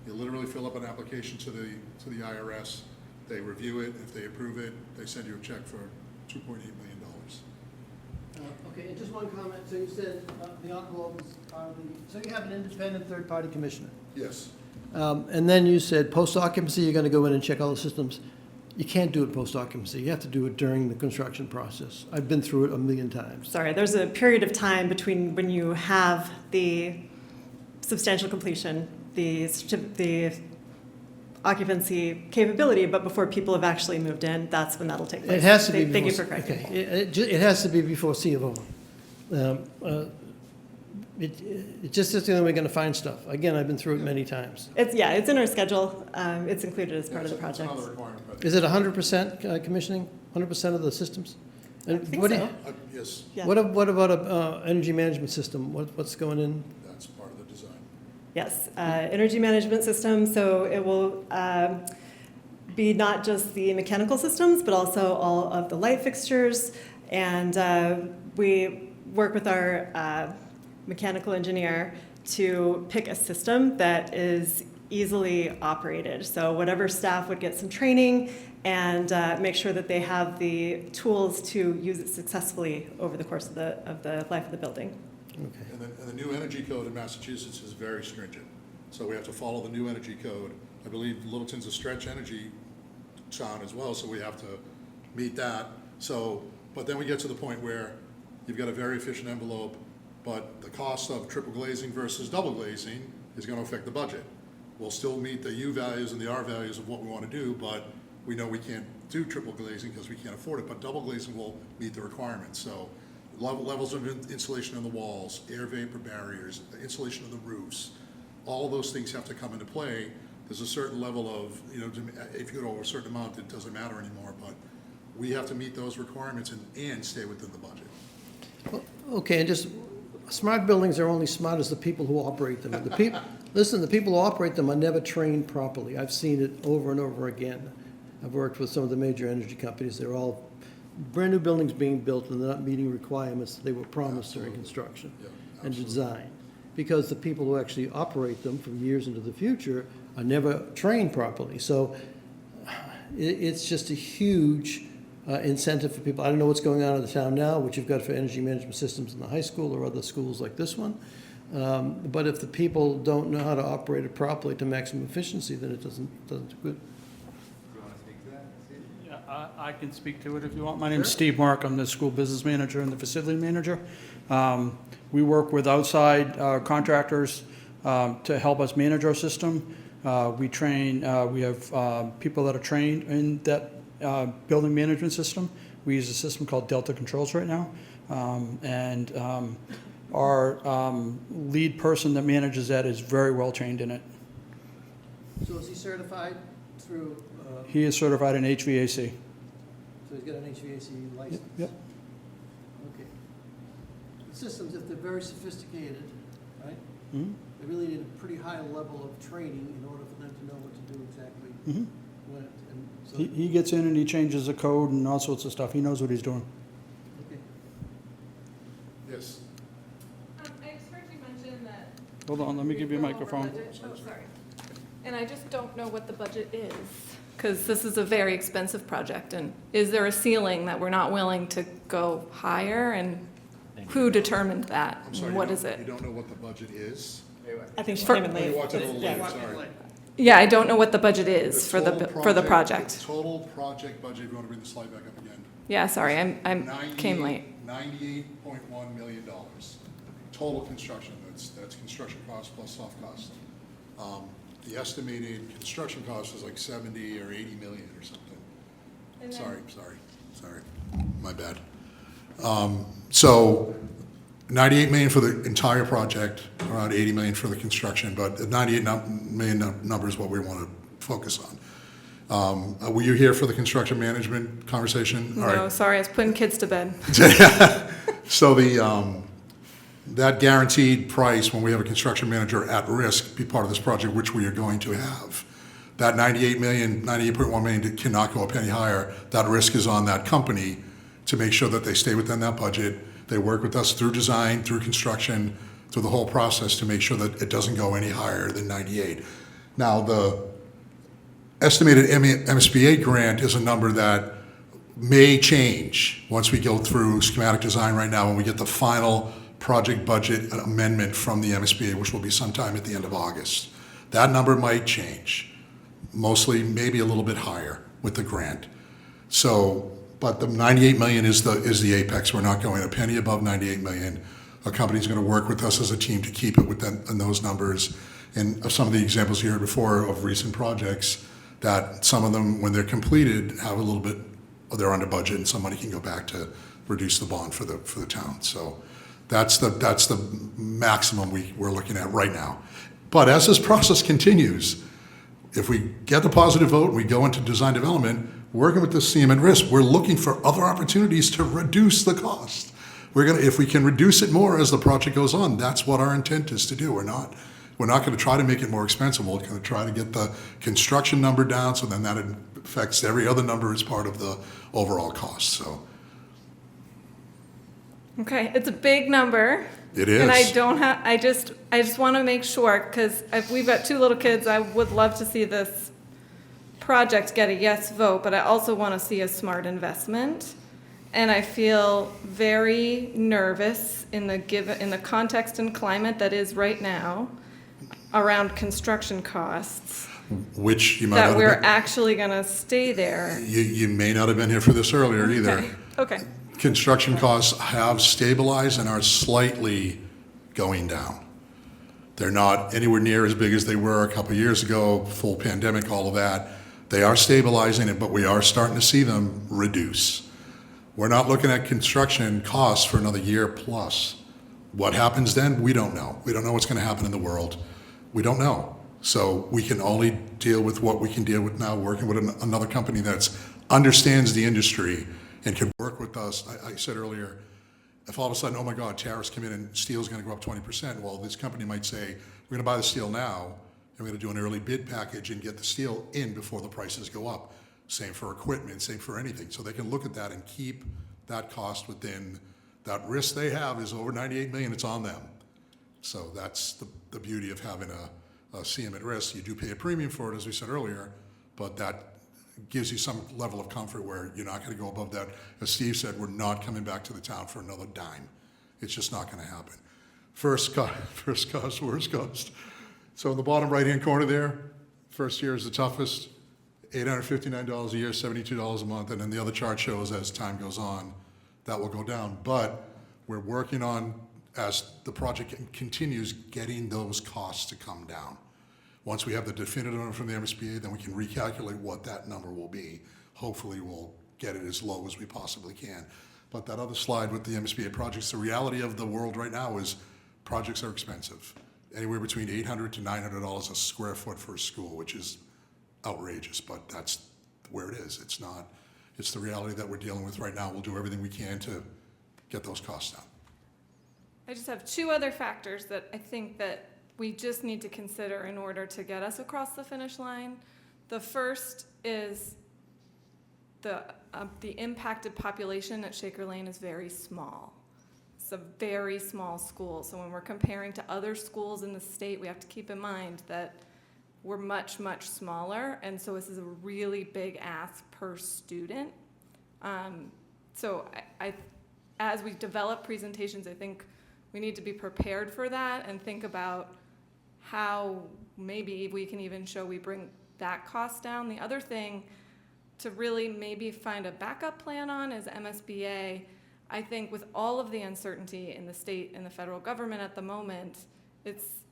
You literally fill up an application to the IRS. They review it. If they approve it, they send you a check for $2.8 million. Okay, and just one comment. So you said the envelopes are so you have an independent third-party commissioner. Yes. And then you said post-occupancy, you're going to go in and check all the systems. You can't do it post-occupancy. You have to do it during the construction process. I've been through it a million times. Sorry, there's a period of time between when you have the substantial completion, the occupancy capability, but before people have actually moved in, that's when that'll take place. It has to be Thank you before, for correcting. okay. It has to be before C of O. It just is the only way we're going to find stuff. Again, I've been through it many times. It's in our schedule. It's included as part of the It's project. another requirement. but- Is it 100% commissioning, 100% of the systems? And think what do so. you- Yes, Yeah. What about a energy management system? What's going in? that's part of the design. Yes, energy management system. So it will be not just the mechanical systems, but also all of the light fixtures. And we work with our mechanical engineer to pick a system that is easily operated. So whatever staff would get some training and make sure that they have the tools to use it successfully over the course of the life of the building. Okay. And the new energy code in Massachusetts is very stringent. So we have to follow the new energy code. I believe Littleton's a stretch energy town as well, so we have to meet that. So, but then we get to the point where you've got a very efficient envelope, but the cost of triple glazing versus double glazing is gonna affect the budget. We'll still meet the U values and the R values of what we wanna do, but we know we can't do triple glazing because we can't afford it, but double glazing will meet the requirements. So levels of insulation on the walls, air vapor barriers, insulation of the roofs, all those things have to come into play. There's a certain level of, if you go over a certain amount, it doesn't matter anymore, but we have to meet those requirements and stay within the budget. Okay, and just, smart buildings are only smart as the people who operate them. The people, listen, the people who operate them are never trained properly. I've seen it over and over again. I've worked with some of the major energy companies. They're all brand-new buildings being built, and they're not meeting requirements that they were promised during construction and design. Because the people who actually operate them from years into the future are never trained properly. So it's just a huge incentive for people. I don't know what's going on in the town now, what you've got for energy management systems in the high school or other schools like this one. But if the people don't know how to operate it properly to maximum efficiency, then it doesn't do good. Yeah, I can speak to it if you want. My name's Steve Mark. I'm the school business manager and the facility manager. We work with outside contractors to help us manage our system. We train, we have people that are trained in that building management system. We use a system called Delta Controls right now. Our lead person that manages that is very well trained in it. So is he certified through? He is certified in HVAC. So he's got an HVAC license? Yep. Okay. The systems, if they're very sophisticated, right? Mhm. They really need a pretty high level of training in order for them to know what to do exactly Mhm. when it, and so. He gets in and he changes the code and all sorts of stuff. He knows what he's doing. Okay. Yes. I just heard you mention that. Hold on, let me give you a microphone. Oh, sorry. And I just don't know what the budget is, because this is a very expensive project, and is there a ceiling that we're not willing to go higher, and who determined that? I'm sorry, And what is it? You don't know what the budget is? I think she Oh, came in you late. walked in a little late, Yeah. sorry. Yeah, I don't know what the budget is for the total project. The total project budget, if you want to bring the slide back up again. Yeah, sorry, I came late. $98.1 million. Total construction, that's construction cost plus soft cost. The estimated construction cost is like 70 or 80 million or something. Sorry, my bad. So 98 million for the entire project, around 80 million for the construction, but the 98 million number is what we want to focus on. Were you here for the construction management conversation? All No, right. sorry, I was putting kids to bed. So that guaranteed price, when we have a construction manager at risk be part of this project, which we are going to have, that 98.1 million cannot go a penny higher. That risk is on that company to make sure that they stay within that budget. They work with us through design, through construction, through the whole process to make sure that it doesn't go any higher than 98. Now, the estimated MSBA grant is a number that may change once we go through schematic design right now when we get the final project budget amendment from the MSBA, which will be sometime at the end of August. That number might change, mostly maybe a little bit higher with the grant. So, but the 98 million is the apex. We're not going a penny above 98 million. A company's going to work with us as a team to keep it within those numbers. And some of the examples you heard before of recent projects, that some of them, when they're completed, have a little bit, they're under budget, and some money can go back to reduce the bond for the town. So that's the maximum we're looking at right now. But as this process continues, if we get the positive vote and we go into design development, working with the CM at risk, we're looking for other opportunities to reduce the cost. If we can reduce it more as the project goes on, that's what our intent is to do. We're not going to try to make it more expensive. We're going to try to get the construction number down, so then that affects every other number as part of the overall cost. So Okay, it's a big number. it is. And I just want to make sure, because if we've got two little kids, I would love to see this project get a yes vote, but I also want to see a smart investment. and I feel very nervous in the context and climate that is right now around construction costs, Which you might not that have we're been, actually gonna stay there. you may not have been here for this earlier either. Okay, Construction costs have stabilized and are slightly going down. They're not anywhere near as big as they were a couple of years ago, full pandemic, all of that. They are stabilizing it, but we are starting to see them reduce. We're not looking at construction costs for another year plus. What happens then, we don't know. We don't know what's going to happen in the world. We don't know. So we can only deal with what we can deal with now, working with another company that understands the industry and can work with us. I said earlier, if all of a sudden, oh my God, tariffs come in and steel's going to go up 20%, well, this company might say, we're going to buy the steel now, and we're going to do an early bid package and get the steel in before the prices go up. Same for equipment, same for anything. So they can look at that and keep that cost within that risk they have is over 98 million, it's on them. So that's the beauty of having a CM at risk. You do pay a premium for it, as we said earlier, but that gives you some level of comfort where you're not going to go above that. As Steve said, we're not coming back to the town for another dime. It's just not going to happen. First cost, worst cost. So in the bottom right-hand corner there, first year is the toughest, $859 a year, $72 a month, and then the other chart shows as time goes on, that will go down. But we're working on, as the project continues, getting those costs to come down. Once we have the definitive number from the MSBA, then we can recalculate what that number will be. Hopefully we'll get it as low as we possibly can. But that other slide with the MSBA projects, the reality of the world right now is projects are expensive. Anywhere between $800 to $900 a square foot for a school, which is outrageous, but that's where it is. It's the reality that we're dealing with right now. We'll do everything we can to get those costs down. I just have two other factors that I think that we just need to consider in order to get us across the finish line. The first is the impacted population at Shaker Lane is very small. It's a very small school. So when we're comparing to other schools in the state, we have to keep in mind that we're much, much smaller. And so this is a really big ask per student. So as we develop presentations, I think we need to be prepared for that and think about how maybe we can even show we bring that cost down. The other thing to really maybe find a backup plan on is MSBA. I think with all of the uncertainty in the state and the federal government at the moment, it's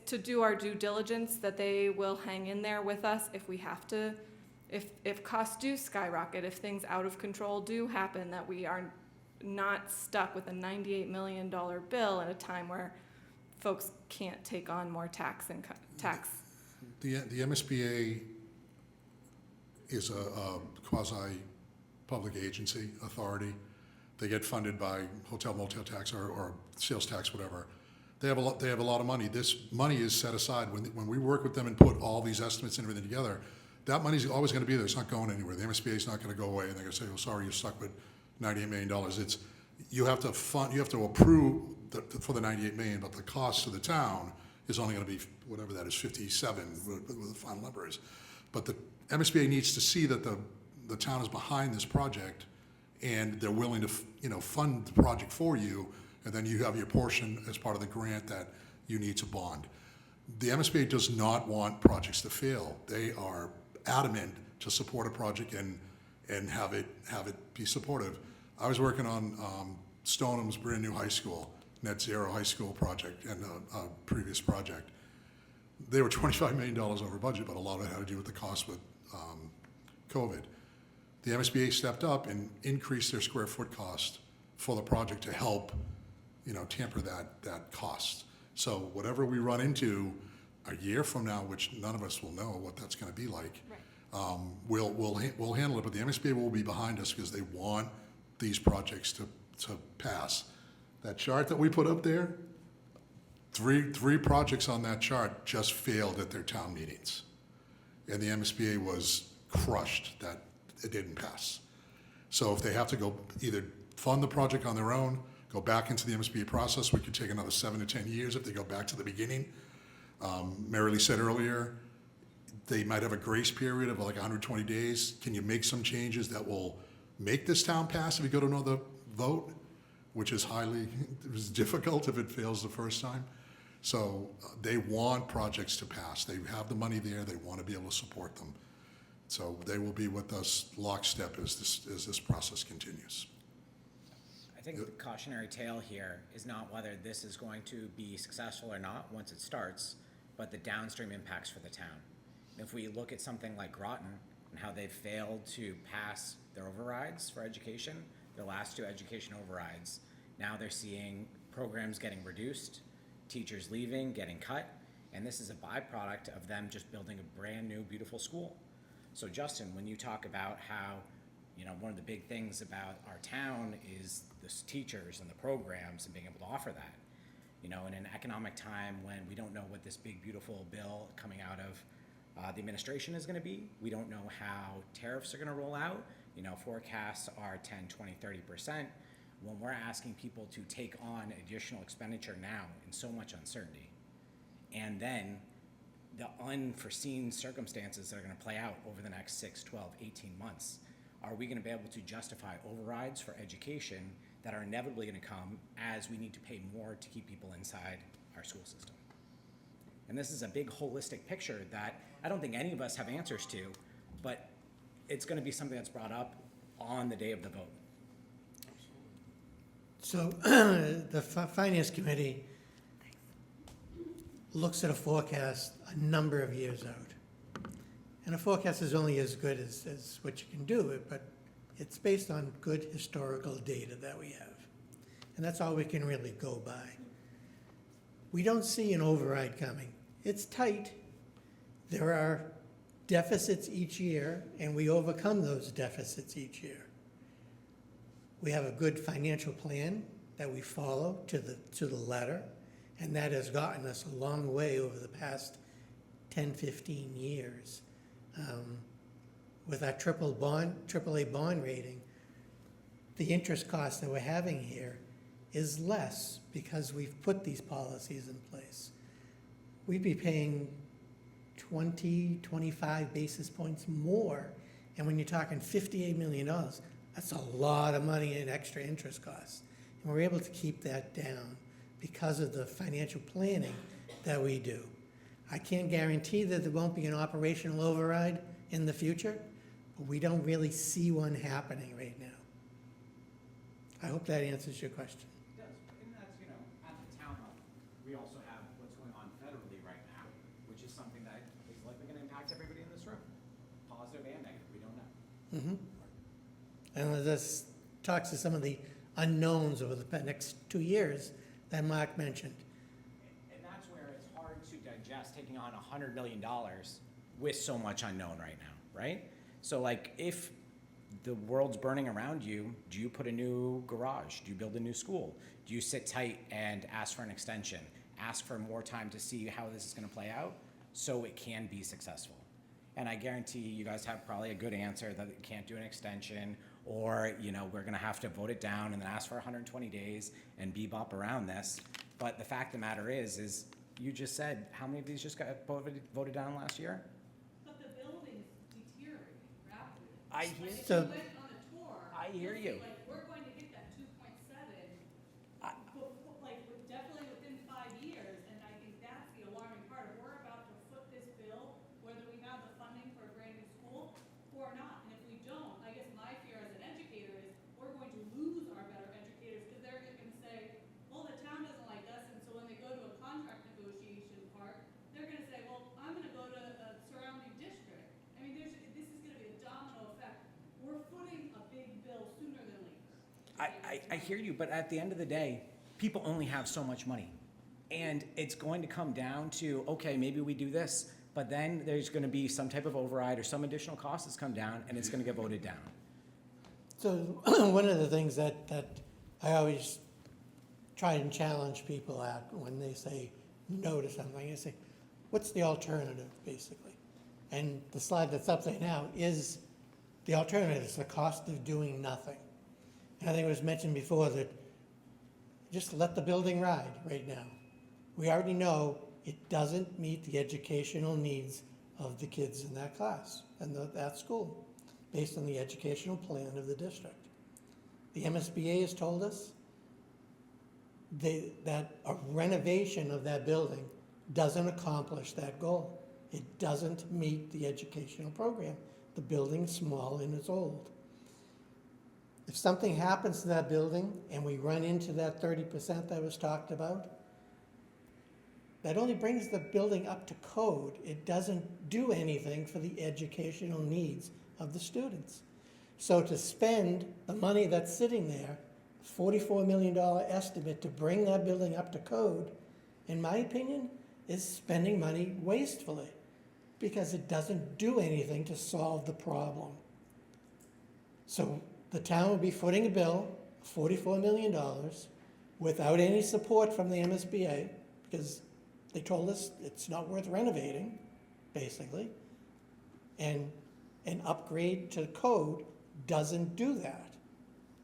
to do our due diligence that they will hang in there with us if we have to, if costs do skyrocket, if things out of control do happen, that we are not stuck with a $98 million bill at a time where folks can't take on more tax. The MSBA is a quasi-public agency authority. They get funded by hotel, motel tax or sales tax, whatever. They have a lot of money. This money is set aside when we work with them and put all these estimates and everything together. That money's always going to be there. It's not going anywhere. The MSBA is not going to go away and they're going to say, "Oh, sorry, you're stuck with $98 million." It's you have to fund. You have to approve for the $98 million, but the cost to the town is only going to be whatever that is, 57, what the final number is. But the MSBA needs to see that the town is behind this project, and they're willing to fund the project for you, and then you have your portion as part of the grant that you need to bond. The MSBA does not want projects to fail. They are adamant to support a project and have it be supportive. I was working on Stoneham's brand new high school, net zero high school project, and a previous project. They were $25 million over budget, but a lot of it had to do with the cost with COVID. The MSBA stepped up and increased their square foot cost for the project to help, tamper that cost. So whatever we run into a year from now, which none of us will know what that's going to be like, right. We'll handle it. But the MSBA will be behind us because they want these projects to pass. That chart that we put up there, three projects on that chart just failed at their town meetings, and the MSBA was crushed that it didn't pass. So if they have to go either fund the project on their own, go back into the MSBA process, we could take another 7 to 10 years if they go back to the beginning. Mary Lee said earlier, they might have a grace period of like 120 days. Can you make some changes that will make this town pass if you go to another vote, which is highly is difficult if it fails the first time. So they want projects to pass. They have the money there. They want to be able to support them. So they will be with us lockstep as this process continues. I think the cautionary tale here is not whether this is going to be successful or not once it starts, but the downstream impacts for the town. If we look at something like Groton and how they've failed to pass their overrides for education, the last 2 education overrides, now they're seeing programs getting reduced, teachers leaving, getting cut, and this is a byproduct of them just building a brand new, beautiful school. So Justin, when you talk about how, you know, one of the big things about our town is the teachers and the programs and being able to offer that, you know, in an economic time when we don't know what this big, beautiful bill coming out of the administration is going to be. We don't know how tariffs are going to roll out. You know, forecasts are 10, 20, 30%. When we're asking people to take on additional expenditure now in so much uncertainty, and then the unforeseen circumstances that are going to play out over the next 6, 12, 18 months, are we going to be able to justify overrides for education that are inevitably going to come as we need to pay more to keep people inside our school system? And this is a big holistic picture that I don't think any of us have answers to, but it's going to be something that's brought up on the day of the vote. So the Finance Committee looks at a forecast a number of years out. And a forecast is only as good as what you can do, but it's based on good historical data that we have. And that's all we can really go by. We don't see an override coming. It's tight. There are deficits each year, and we overcome those deficits each year. We have a good financial plan that we follow to the letter, and that has gotten us a long way over the past 10, 15 years. With our AAA bond rating, the interest cost that we're having here is less because we've put these policies in place. We'd be paying 20, 25 basis points more, and when you're talking $58 million, that's a lot of money in extra interest costs. And we're able to keep that down because of the financial planning that we do. I can't guarantee that there won't be an operational override in the future, but we don't really see one happening right now. I hope that answers your question. It does, and that's, you know, at the town level. We also have what's going on federally right now, which is something that is likely going to impact everybody in this room, positive and negative, we don't know. And let's talk to some of the unknowns over the next 2 years that Mark mentioned. And that's where it's hard to digest taking on $100 million with so much unknown right now, right? So like if the world's burning around you, do you put a new garage? Do you build a new school? Do you sit tight and ask for an extension? Ask for more time to see how this is going to play out so it can be successful? And I guarantee you guys have probably a good answer that you can't do an extension, or, you know, we're going to have to vote it down and then ask for 120 days and bebop around this. But the fact of the matter is you just said, how many of these just got voted down last year? But the building's deteriorating rapidly. I hear Like, if So- you went on a tour, I hear you'll see, you. like, we're going to hit that 2.7, like, definitely within 5 years, and I think that's the alarming part. If we're about to foot this bill, whether we have the funding for a brand new school or not, and if we don't, I guess my fear as an educator is we're going to lose our better educators, because they're going to say, well, the town doesn't like us, and so when they go to a contract negotiation part, they're going to say, well, I'm going to go to a surrounding district. I mean, this is going to be a domino effect. We're footing a big bill sooner than later. I hear you, but at the end of the day, people only have so much money. And it's going to come down to, okay, maybe we do this, but then there's going to be some type of override or some additional cost that's come down, and it's going to get voted down. So one of the things that I always try and challenge people at when they say no to something, I say, what's the alternative, basically? And the slide that's up there now is the alternative. It's the cost of doing nothing. And I think it was mentioned before that just let the building ride right now. We already know it doesn't meet the educational needs of the kids in that class and that school. based on the educational plan of the district. The MSBA has told us that a renovation of that building doesn't accomplish that goal. It doesn't meet the educational program. The building's small and it's old. If something happens to that building and we run into that 30% that was talked about, that only brings the building up to code. It doesn't do anything for the educational needs of the students. So to spend the money that's sitting there, $44 million estimate to bring that building up to code, in my opinion, is spending money wastefully because it doesn't do anything to solve the problem. So the town will be footing a bill, $44 million, without any support from the MSBA, because they told us it's not worth renovating, basically. And an upgrade to code doesn't do that.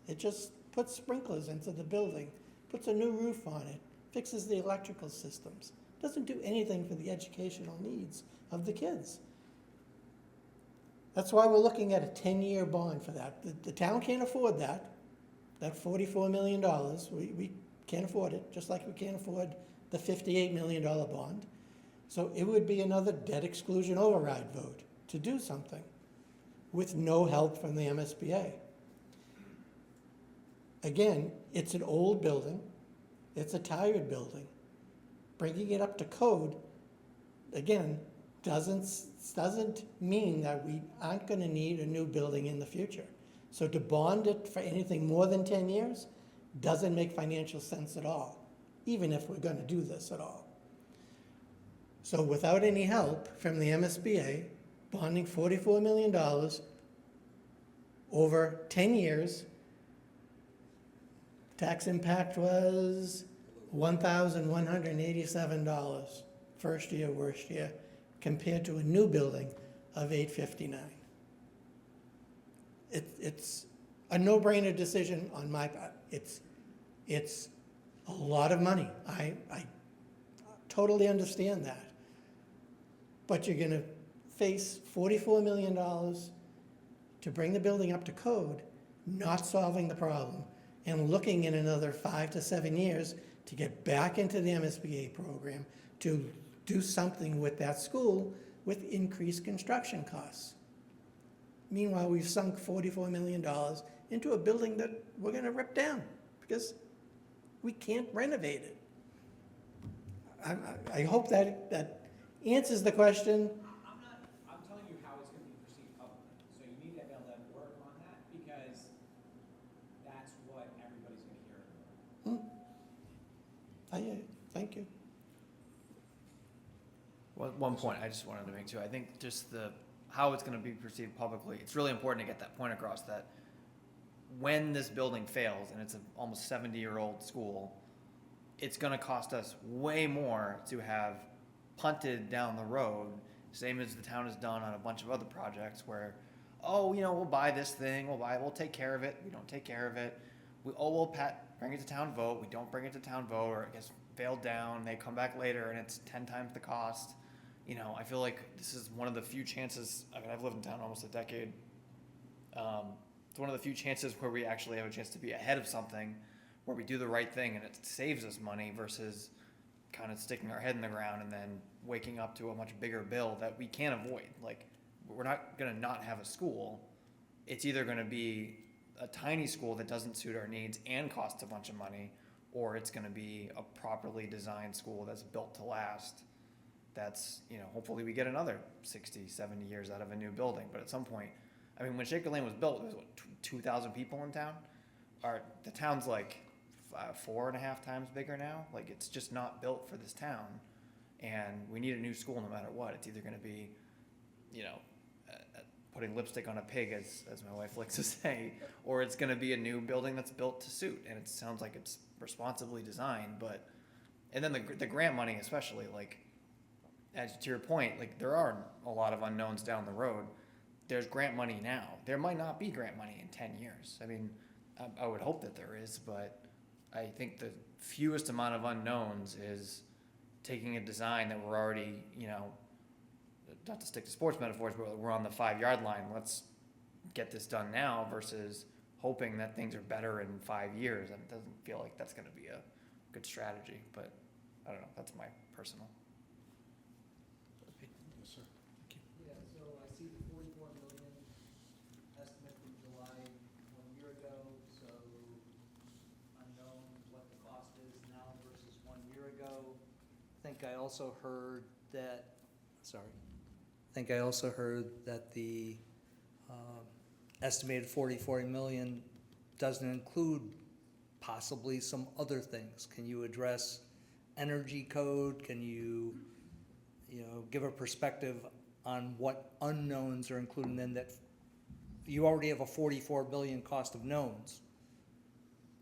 It just puts sprinklers into the building, puts a new roof on it, fixes the electrical systems. Doesn't do anything for the educational needs of the kids. That's why we're looking at a 10-year bond for that. The town can't afford that $44 million. We can't afford it, just like we can't afford the $58 million bond. So it would be another debt exclusion override vote to do something with no help from the MSBA. Again, it's an old building. It's a tired building. Bringing it up to code, again, doesn't mean that we aren't going to need a new building in the future. So to bond it for anything more than 10 years doesn't make financial sense at all, even if we're going to do this at all. So without any help from the MSBA, bonding $44 million over 10 years, tax impact was $1,187 first year, worst year, compared to a new building of $859. It's a no-brainer decision on my part. It's a lot of money. I totally understand that. But you're going to face $44 million to bring the building up to code, not solving the problem, and looking in another 5 to 7 years to get back into the MSBA program to do something with that school with increased construction costs. Meanwhile, we've sunk $44 million into a building that we're going to rip down because we can't renovate it. I hope that answers the question. I'm telling you how it's gonna be perceived publicly, so you need to be able to work on that, because that's what everybody's gonna hear. Thank you. Well, one point I just wanted to make too, I think just how it's gonna be perceived publicly, it's really important to get that point across that when this building fails, and it's an almost 70-year-old school, it's gonna cost us way more to have punted down the road, same as the town has done on a bunch of other projects where, we'll buy this thing, we'll take care of it, we don't take care of it. We'll bring it to town vote, we don't bring it to town vote, or it gets failed down, they come back later and it's 10 times the cost. I feel like this is one of the few chances, I've lived in town almost a decade. It's one of the few chances where we actually have a chance to be ahead of something, where we do the right thing and it saves us money versus kind of sticking our head in the ground and then waking up to a much bigger bill that we can't avoid. Like, we're not going to not have a school. It's either going to be a tiny school that doesn't suit our needs and costs a bunch of money, or it's going to be a properly designed school that's built to last. That's, hopefully we get another 60, 70 years out of a new building. But at some point, when Shaker Lane was built, there was 2,000 people in town. The town's like 4.5 times bigger now. Like, it's just not built for this town, and we need a new school no matter what. It's either going to be, putting lipstick on a pig, as my wife likes to say, or it's going to be a new building that's built to suit, and it sounds like it's responsibly designed. And then the grant money, especially, like, as to your point, like, there are a lot of unknowns down the road. There's grant money now. There might not be grant money in 10 years. I would hope that there is, but I think the fewest amount of unknowns is taking a design that we're already, not to stick to sports metaphors, but we're on the 5-yard line. Let's get this done now versus hoping that things are better in 5 years. And it doesn't feel like that's gonna be a good strategy, but I don't know, that's my personal. Yes, sir. Yeah, so I see the 44 million estimate from July 1 year ago, so unknown what the cost is now versus 1 year ago. I think I also heard that, the estimated 44 million doesn't include possibly some other things. Can you address energy code? Can you give a perspective on what unknowns are included in that? You already have a 44 billion cost of knowns.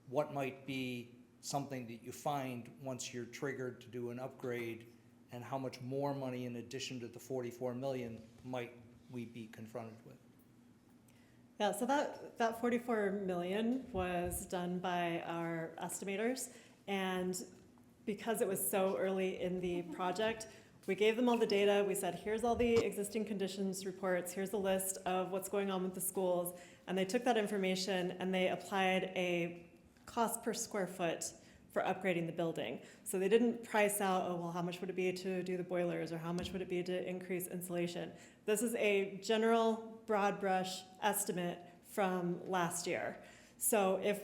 What might be something that you find once you're triggered to do an upgrade, and how much more money in addition to the 44 million might we be confronted with? Yeah, so that 44 million was done by our estimators, and because it was so early in the project, we gave them all the data. We said, here's all the existing conditions reports, here's a list of what's going on with the schools, and they took that information and they applied a cost per square foot for upgrading the building. So they didn't price out, oh, well, how much would it be to do the boilers, or how much would it be to increase insulation? This is a general broad brush estimate from last year. So if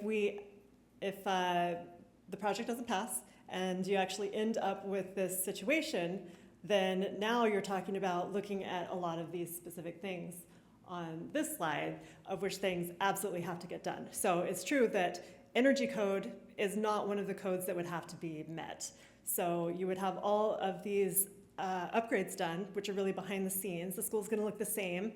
the project doesn't pass and you actually end up with this situation, then now you're talking about looking at a lot of these specific things on this slide, of which things absolutely have to get done. So it's true that energy code is not one of the codes that would have to be met. So you would have all of these upgrades done, which are really behind the scenes. The school's gonna look the same.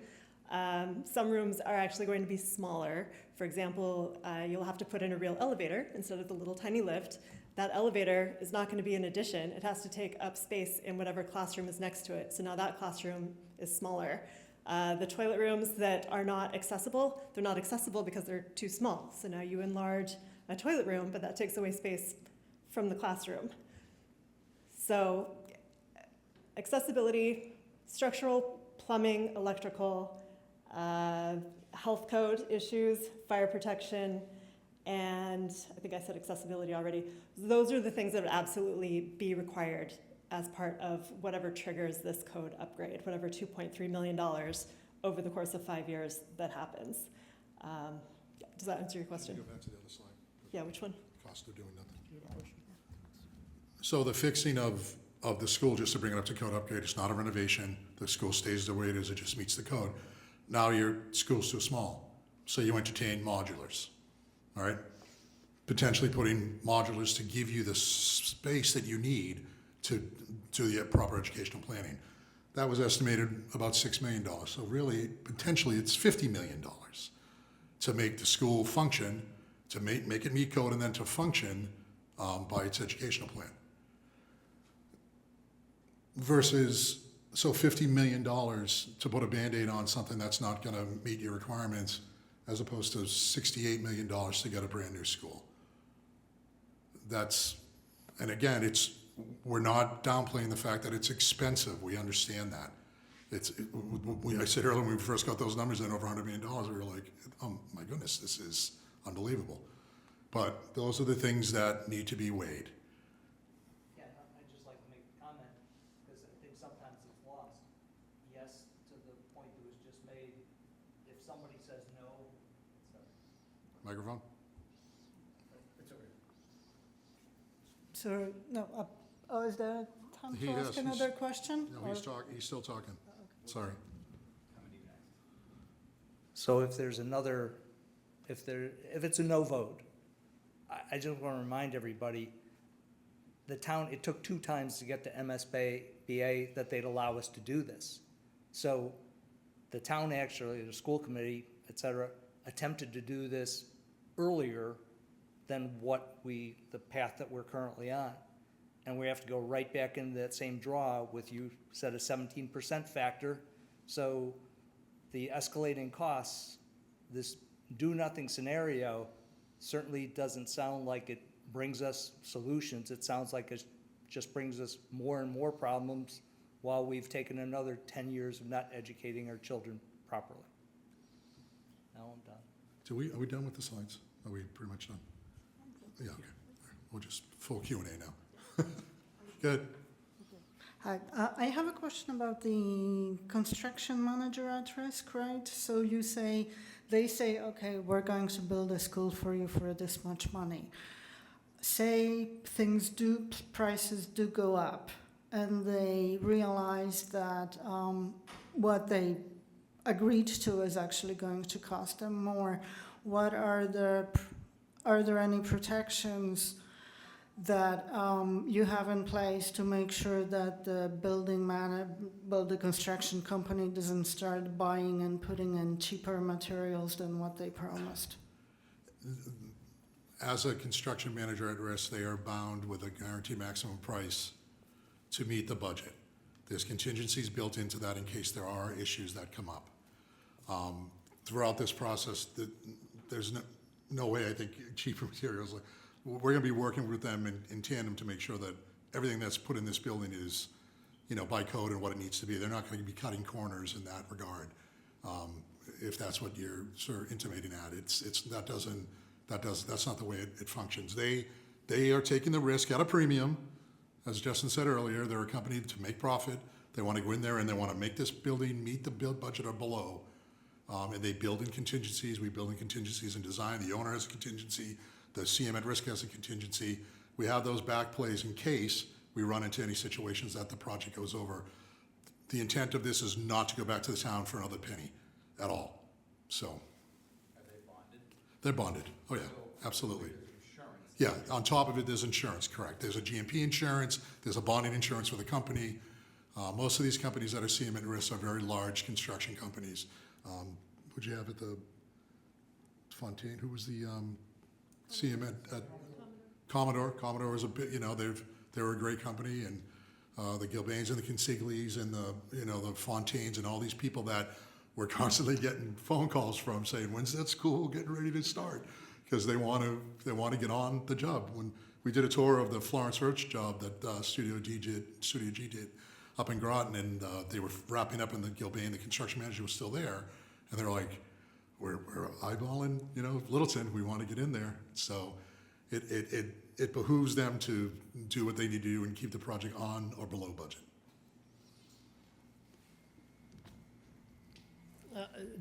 Some rooms are actually going to be smaller. For example, you'll have to put in a real elevator instead of the little tiny lift. That elevator is not going to be an addition. It has to take up space in whatever classroom is next to it. So now that classroom is smaller. The toilet rooms that are not accessible, they're not accessible because they're too small. So now you enlarge a toilet room, but that takes away space from the classroom. So accessibility, structural, plumbing, electrical, health code issues, fire protection, and I think I said accessibility already. Those are the things that would absolutely be required as part of whatever triggers this code upgrade, whatever $2.3 million over the course of 5 years that happens. Does that answer your question? Go back to the other slide. Yeah, which one? Cost of doing nothing. So the fixing of the school, just to bring it up to code upgrade, it's not a renovation. The school stays the way it is, it just meets the code. Now your school's too small, so you entertain modulars, all right? Potentially putting modulars to give you the space that you need to do the proper educational planning. That was estimated about $6 million. So really, potentially, it's $50 million to make the school function, to make it meet code, and then to function by its educational plan. Versus, so $50 million to put a Band-Aid on something that's not going to meet your requirements, as opposed to $68 million to get a brand new school. That's, and again, we're not downplaying the fact that it's expensive. We understand that. I said earlier when we first got those numbers in over $100 million, we were like, oh my goodness, this is unbelievable. But those are the things that need to be weighed. Yeah, I'd just like to make a comment, because I think sometimes it's lost. Yes, to the point that was just made, if somebody says no, sorry. Microphone? It's okay. So, no, is there time He to is. ask another question? No, or- he's still talking. Sorry. So if there's another, if it's a no vote, I just want to remind everybody, the town, it took 2 times to get to MSBA that they'd allow us to do this. So the town actually, the school committee, et cetera, attempted to do this earlier than the path that we're currently on. And we have to go right back into that same draw with, you said, a 17% factor. So the escalating costs, this do-nothing scenario certainly doesn't sound like it brings us solutions. It sounds like it just brings us more and more problems while we've taken another 10 years of not educating our children properly. Are we done with the slides? Are we pretty much done? Yeah, okay. All right. We'll just full Q&A now. Good. Hi, I have a question about the construction manager at risk, right? So they say, okay, we're going to build a school for you for this much money. Say prices do go up, and they realize that what they agreed to is actually going to cost them more. Are there any protections that you have in place to make sure that the construction company doesn't start buying and putting in cheaper materials than what they promised? As a construction manager at risk, they are bound with a guaranteed maximum price to meet the budget. There's contingencies built into that in case there are issues that come up. Throughout this process, there's no way I think cheaper materials. We're going to be working with them in tandem to make sure that everything that's put in this building is, by code and what it needs to be. They're not going to be cutting corners in that regard. If that's what you're sort of intimating at, that's not the way it functions. They are taking the risk at a premium. As Justin said earlier, they're a company to make profit. They want to go in there and they want to make this building meet the build budget or below. And they build in contingencies. We build in contingencies in design. The owner has a contingency. The CM at risk has a contingency. We have those back plays in case we run into any situations that the project goes over. The intent of this is not to go back to the town for another penny at all. So. Are they bonded? They're bonded. Oh, yeah, absolutely. Yeah, on top of it, there's insurance, correct. There's a GMP insurance. There's a bonding insurance for the company. Most of these companies that are CM at risk are very large construction companies. What'd you have at the Fontaine? Who was the CM at Commodore? Commodore was a bit, they were a great company, and the Gilbanes and the Consiglis and the Fontaines and all these people that we're constantly getting phone calls from saying, when's that school getting ready to start? Because they want to get on the job. When we did a tour of the Florence Roach job that Studio G did up in Groton, and they were wrapping up, and the Gilbane, the construction manager, was still there, and they're like, we're eyeballing, Littleton. We want to get in there. So it behooves them to do what they need to do and keep the project on or below budget.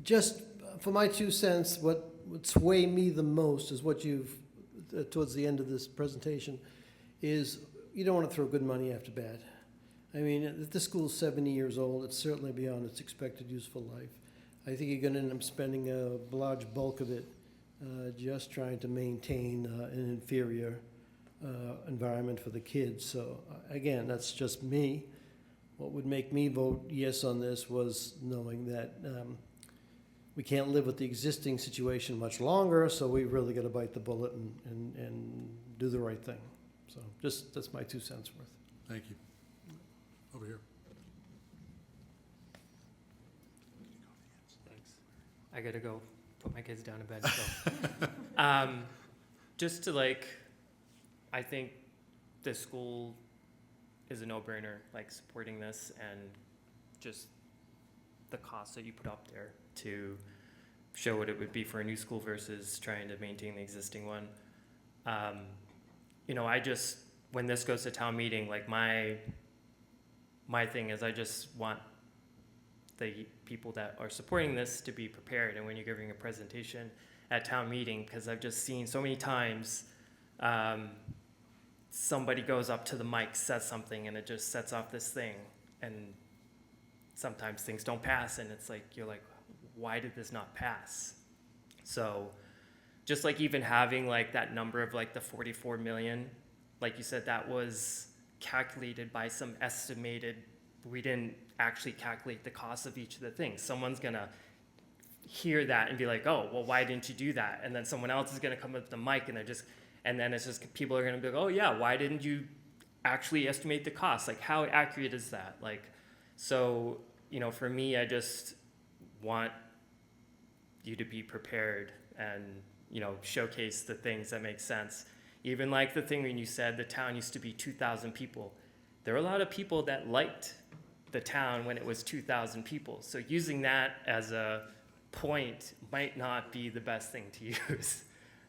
Just for my 2 cents, what would sway me the most is what you've, towards the end of this presentation, is you don't want to throw good money after bad. I mean, if the school's 70 years old, it's certainly beyond its expected useful life. I think you're going to end up spending a large bulk of it just trying to maintain an inferior environment for the kids. So again, that's just me. What would make me vote yes on this was knowing that we can't live with the existing situation much longer, so we really got to bite the bullet and do the right thing. So that's my 2 cents worth. Thank you. Over here. Thanks. I gotta go put my kids down to bed, so. Just to I think the school is a no-brainer, supporting this, and just the cost that you put up there to show what it would be for a new school versus trying to maintain the existing one. When this goes to town meeting, my thing is I just want the people that are supporting this to be prepared. And when you're giving a presentation at town meeting, because I've just seen so many times somebody goes up to the mic, says something, and it just sets off this thing. And sometimes things don't pass, and it's you're like, why did this not pass? So just even having that number of the 44 million, like you said, that was calculated by some estimated, we didn't actually calculate the cost of each of the things. Someone's gonna hear that and be like, oh, well, why didn't you do that? And then someone else is gonna come up with the mic, and then it's just people are gonna be like, oh yeah, why didn't you actually estimate the cost? How accurate is that? So, for me, I just want you to be prepared and, showcase the things that make sense. Even the thing when you said the town used to be 2,000 people. There were a lot of people that liked the town when it was 2,000 people. So using that as a point might not be the best thing to use.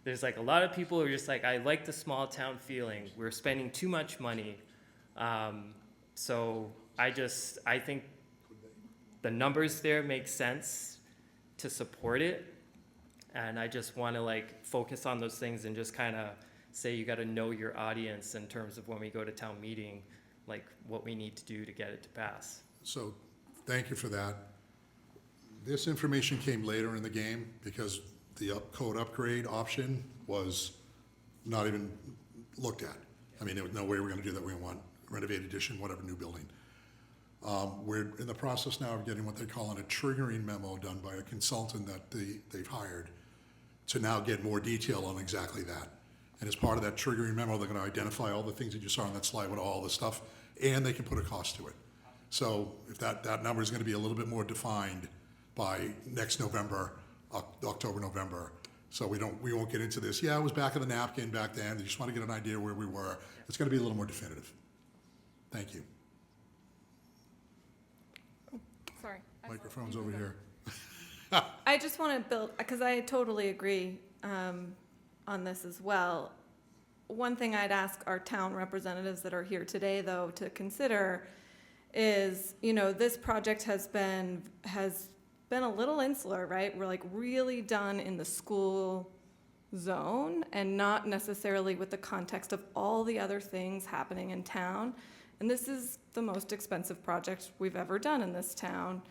There's like a lot of people who are just like, I like the small town feeling. We're spending too much money. So I think the numbers there make sense to support it. And I just want to like focus on those things and just kind of say you got to know your audience in terms of when we go to town meeting, like what we need to do to get it to pass. So, thank you for that. This information came later in the game because the code upgrade option was not even looked at. I mean, there was no way we're gonna do that. We want renovated addition, whatever, new building. We're in the process now of getting what they're calling a triggering memo done by a consultant that they've hired to now get more detail on exactly that. And as part of that triggering memo, they're gonna identify all the things that you saw on that slide with all the stuff, and they can put a cost to it. So if that number is gonna be a little bit more defined by next November, October, November. So we won't get into this, yeah, it was back of the napkin back then, they just wanna get an idea where we were. It's gonna be a little more definitive. Thank you. Sorry. Microphone's over here. I just want to build, because I totally agree on this as well. One thing I'd ask our town representatives that are here today, though, to consider is, this project has been a little insular, right? We're like really done in the school zone and not necessarily with the context of all the other things happening in town. And this is the most expensive project we've ever done in this town.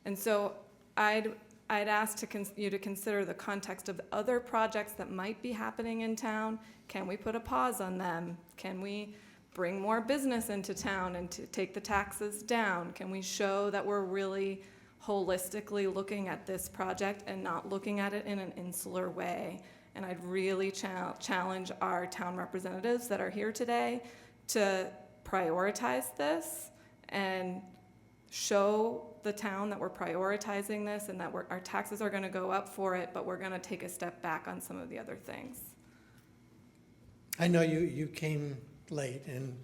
And so I'd ask you to consider the context of the other projects that might be happening in town. Can we put a pause on them? Can we bring more business into town and to take the taxes down? Can we show that we're really holistically looking at this project and not looking at it in an insular way? And I'd really challenge our town representatives that are here today to prioritize this and show the town that we're prioritizing this and that our taxes are going to go up for it, but we're going to take a step back on some of the other things. I know you came late, and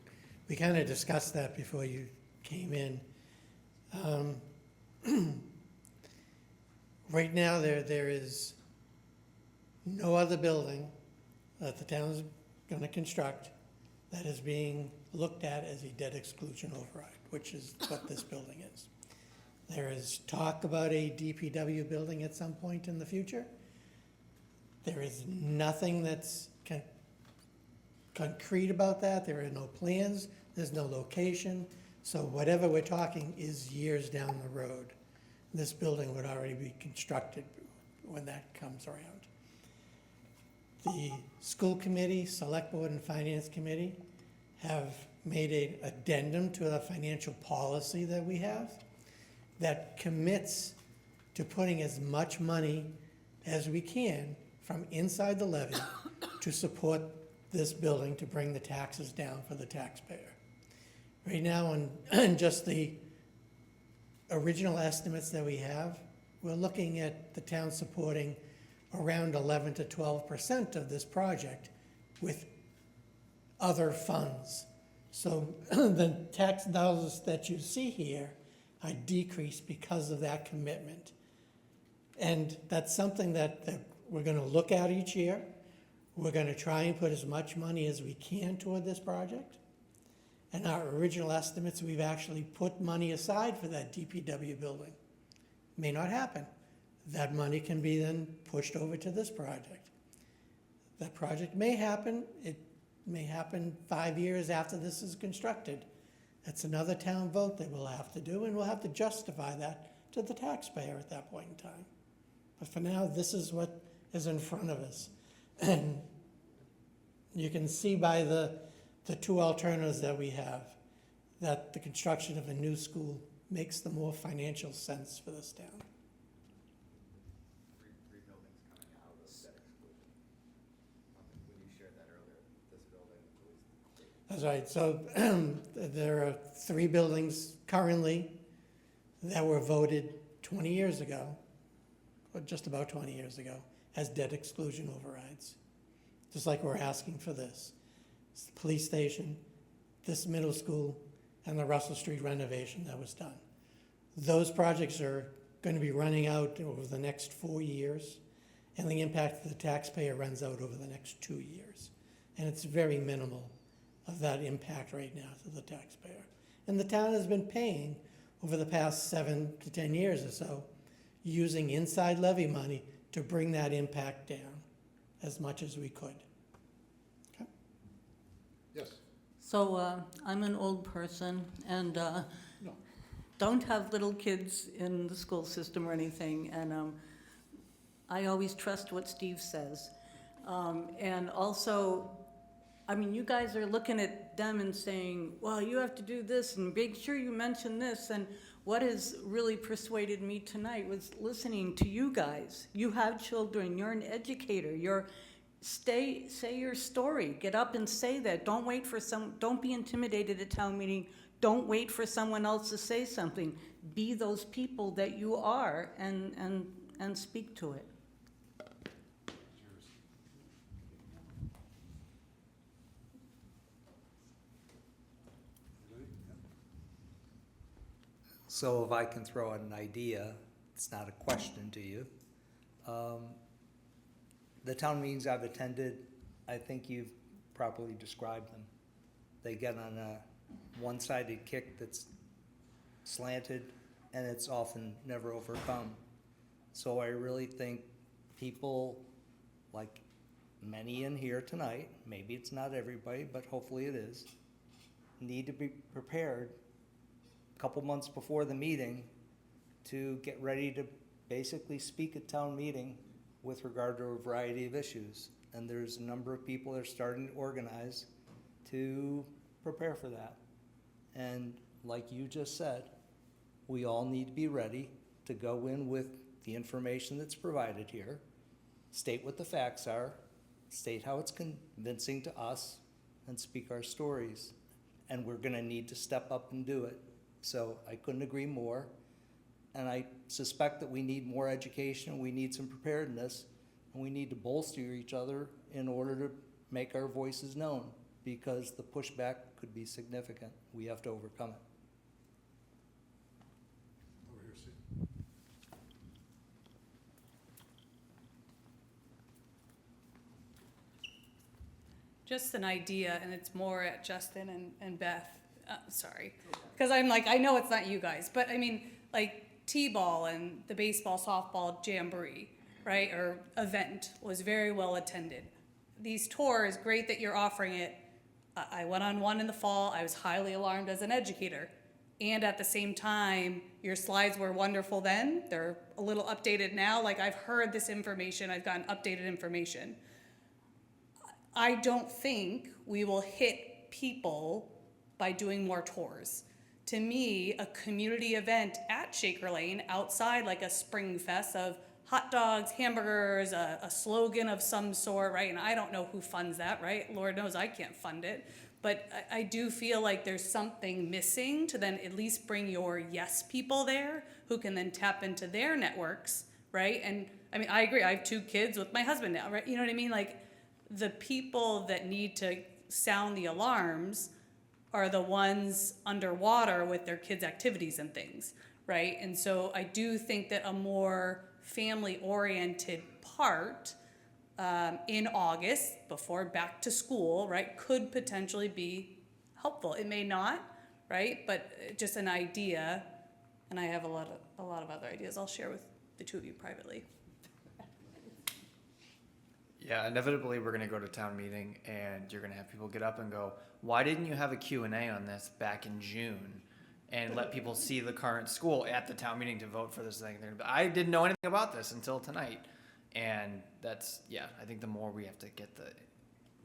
we kind of discussed that before you came in. Right now, there is no other building that the town is going to construct that is being looked at as a debt exclusion override, which is what this building is. There is talk about a DPW building at some point in the future. There is nothing that's concrete about that. There are no plans. There's no location. So whatever we're talking is years down the road. This building would already be constructed when that comes around. The school committee, select board, and finance committee have made an addendum to the financial policy that we have that commits to putting as much money as we can from inside the levy to support this building to bring the taxes down for the taxpayer. Right now, on just the original estimates that we have, we're looking at the town supporting around 11 to 12% of this project with other funds. So the tax dollars that you see here are decreased because of that commitment. And that's something that we're going to look at each year. We're going to try and put as much money as we can toward this project. And our original estimates, we've actually put money aside for that DPW building. May not happen. That money can be then pushed over to this project. That project may happen. It may happen 5 years after this is constructed. That's another town vote that we'll have to do, and we'll have to justify that to the taxpayer at that point in time. But for now, this is what is in front of us. And you can see by the two alternatives that we have that the construction of a new school makes the more financial sense for this town. Three buildings coming out of debt exclusion. When you shared that earlier, this building was. That's right. So there are 3 buildings currently that were voted 20 years ago, or just about 20 years ago, as debt exclusion overrides, just like we're asking for this. It's the police station, this middle school, and the Russell Street renovation that was done. Those projects are going to be running out over the next 4 years, and the impact to the taxpayer runs out over the next 2 years. And it's very minimal of that impact right now to the taxpayer. And the town has been paying over the past 7 to 10 years or so, using inside levy money to bring that impact down as much as we could. Okay. Yes. So I'm an old person and don't have little kids in the school system or anything, and I always trust what Steve says. And also, I mean, you guys are looking at them and saying, well, you have to do this and make sure you mention this. And what has really persuaded me tonight was listening to you guys. You have children, you're an educator, say your story, get up and say that. Don't wait for don't be intimidated at town meeting. Don't wait for someone else to say something. Be those people that you are and speak to it. So if I can throw out an idea, it's not a question to you. The town meetings I've attended, I think you've properly described them. They get on a one-sided kick that's slanted, and it's often never overcome. So I really think people, like many in here tonight, maybe it's not everybody, but hopefully it is, need to be prepared a couple months before the meeting to get ready to basically speak at town meeting with regard to a variety of issues. And there's a number of people that are starting to organize to prepare for that. And like you just said, we all need to be ready to go in with the information that's provided here, state what the facts are, state how it's convincing to us, and speak our stories. And we're gonna need to step up and do it. So I couldn't agree more. And I suspect that we need more education, we need some preparedness, and we need to bolster each other in order to make our voices known, because the pushback could be significant. We have to overcome it. Over here, Steve. Just an idea, and it's more at Justin and Beth. Sorry, because I'm like, I know it's not you guys, but I mean, like T-ball and the baseball, softball jamboree, right, or event was very well attended. These tours, great that you're offering it. I went on one in the fall. I was highly alarmed as an educator. And at the same time, your slides were wonderful then. They're a little updated now. Like, I've heard this information. I've gotten updated information. I don't think we will hit people by doing more tours. To me, a community event at Shaker Lane, outside like a spring fest of hot dogs, hamburgers, a slogan of some sort, right? And I don't know who funds that, right? Lord knows I can't fund it. But I do feel like there's something missing to then at least bring your yes people there who can then tap into their networks, right? And I mean, I agree. I have 2 kids with my husband now, right? You know what I mean? Like, the people that need to sound the alarms are the ones underwater with their kids' activities and things, right? And so I do think that a more family-oriented part in August, before back to school, right, could potentially be helpful. It may not, right, but just an idea, and I have a lot of other ideas I'll share with the 2 of you privately. Yeah, inevitably we're gonna go to town meeting and you're gonna have people get up and go, why didn't you have a Q&A on this back in June? And let people see the current school at the town meeting to vote for this thing. They're gonna be, I didn't know anything about this until tonight. And that's, yeah, I think the more we have to get the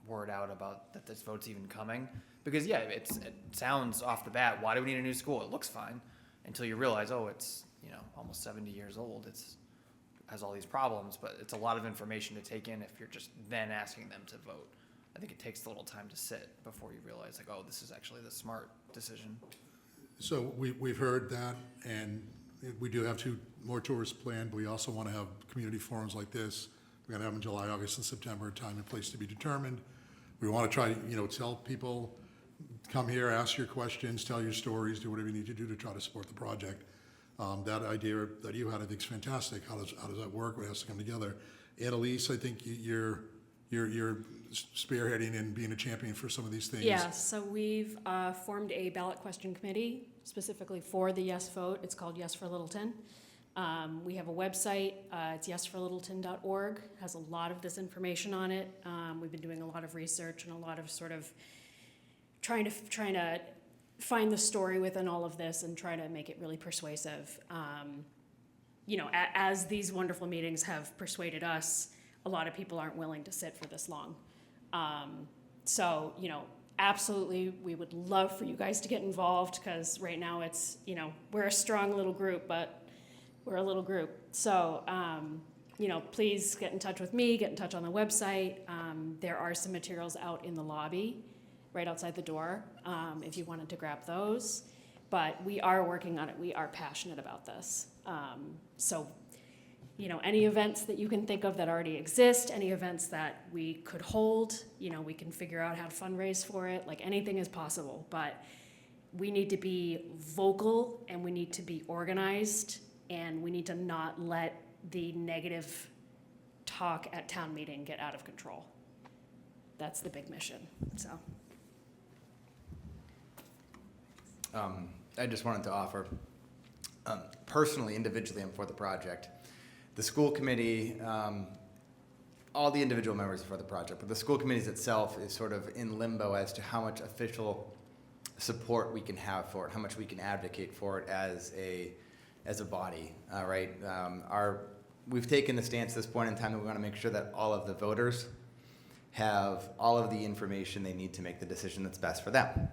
word out about that this vote's even coming. Because yeah, it sounds off the bat, why do we need a new school? It looks fine. Until you realize, oh, it's, you know, almost 70 years old. Has all these problems, but it's a lot of information to take in if you're just then asking them to vote. I think it takes a little time to sit before you realize, like, oh, this is actually the smart decision. So we've heard that, and we do have 2 more tours planned, but we also want to have community forums like this. We're going to have them in July, August, and September, time and place to be determined. We want to try to, tell people, come here, ask your questions, tell your stories, do whatever you need to do to try to support the project. That idea that you had, I think, is fantastic. How does that work? What has to come together? Annalise, I think you're spearheading and being a champion for some of these things. Yeah, so we've formed a ballot question committee specifically for the yes vote. It's called Yes for Littleton. We have a website, it's yesforlittleton.org, has a lot of this information on it. We've been doing a lot of research and a lot of sort of trying to find the story within all of this and try to make it really persuasive. You know, as these wonderful meetings have persuaded us, a lot of people aren't willing to sit for this long. So, you know, absolutely, we would love for you guys to get involved, because right now it's, you know, we're a strong little group, but we're a little group. So, you know, please get in touch with me, get in touch on the website. There are some materials out in the lobby, right outside the door, if you wanted to grab those. But we are working on it. We are passionate about this. So, you know, any events that you can think of that already exist, any events that we could hold, you know, we can figure out how to fundraise for it. Like, anything is possible, but we need to be vocal and we need to be organized, and we need to not let the negative talk at town meeting get out of control. That's the big mission, so. I just wanted to offer, personally, individually, I'm for the project. The school committee, all the individual members are for the project, but the school committee itself is sort of in limbo as to how much official support we can have for it, how much we can advocate for it as a body, right? We've taken the stance at this point in time that we want to make sure that all of the voters have all of the information they need to make the decision that's best for them.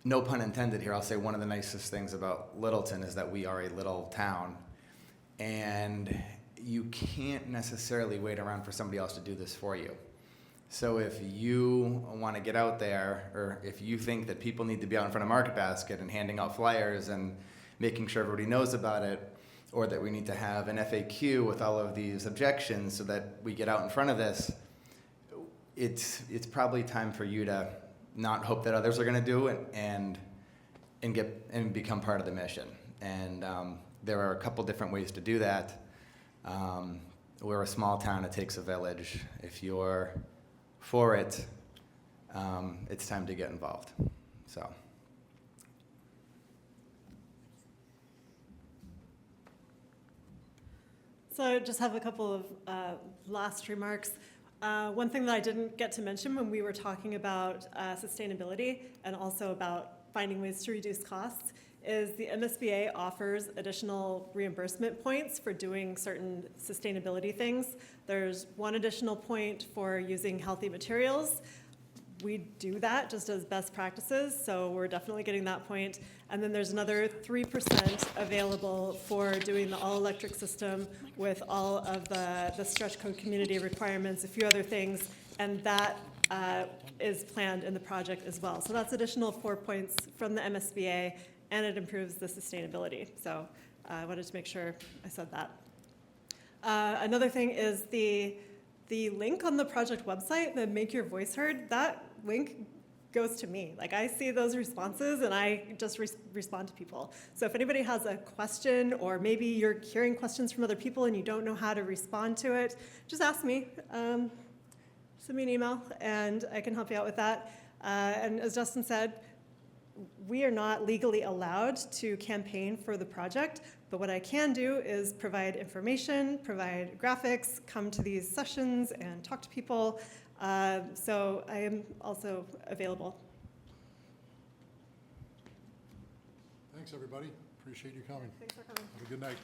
No pun intended here, I'll say one of the nicest things about Littleton is that we are a little town, and you can't necessarily wait around for somebody else to do this for you. So if you want to get out there, or if you think that people need to be out in front of Market Basket and handing out flyers and making sure everybody knows about it, or that we need to have an FAQ with all of these objections so that we get out in front of this, it's probably time for you to not hope that others are going to do it and become part of the mission. And there are a couple different ways to do that. We're a small town, it takes a village. If you're for it, it's time to get involved. So. So I just have a couple of last remarks. One thing that I didn't get to mention when we were talking about sustainability and also about finding ways to reduce costs is the MSBA offers additional reimbursement points for doing certain sustainability things. There's one additional point for using healthy materials. We do that just as best practices, so we're definitely getting that point. And then there's another 3% available for doing the all-electric system with all of the stretch code community requirements, a few other things, and that is planned in the project as well. So that's additional 4 points from the MSBA, and it improves the sustainability. So I wanted to make sure I said that. Another thing is the link on the project website, the Make Your Voice Heard, that link goes to me. Like, I see those responses and I just respond to people. So if anybody has a question, or maybe you're hearing questions from other people and you don't know how to respond to it, just ask me. Send me an email and I can help you out with that. And as Justin said, we are not legally allowed to campaign for the project, but what I can do is provide information, provide graphics, come to these sessions and talk to people. So I am also available. Thanks, everybody. Appreciate you coming. Thanks for coming. Have a good night.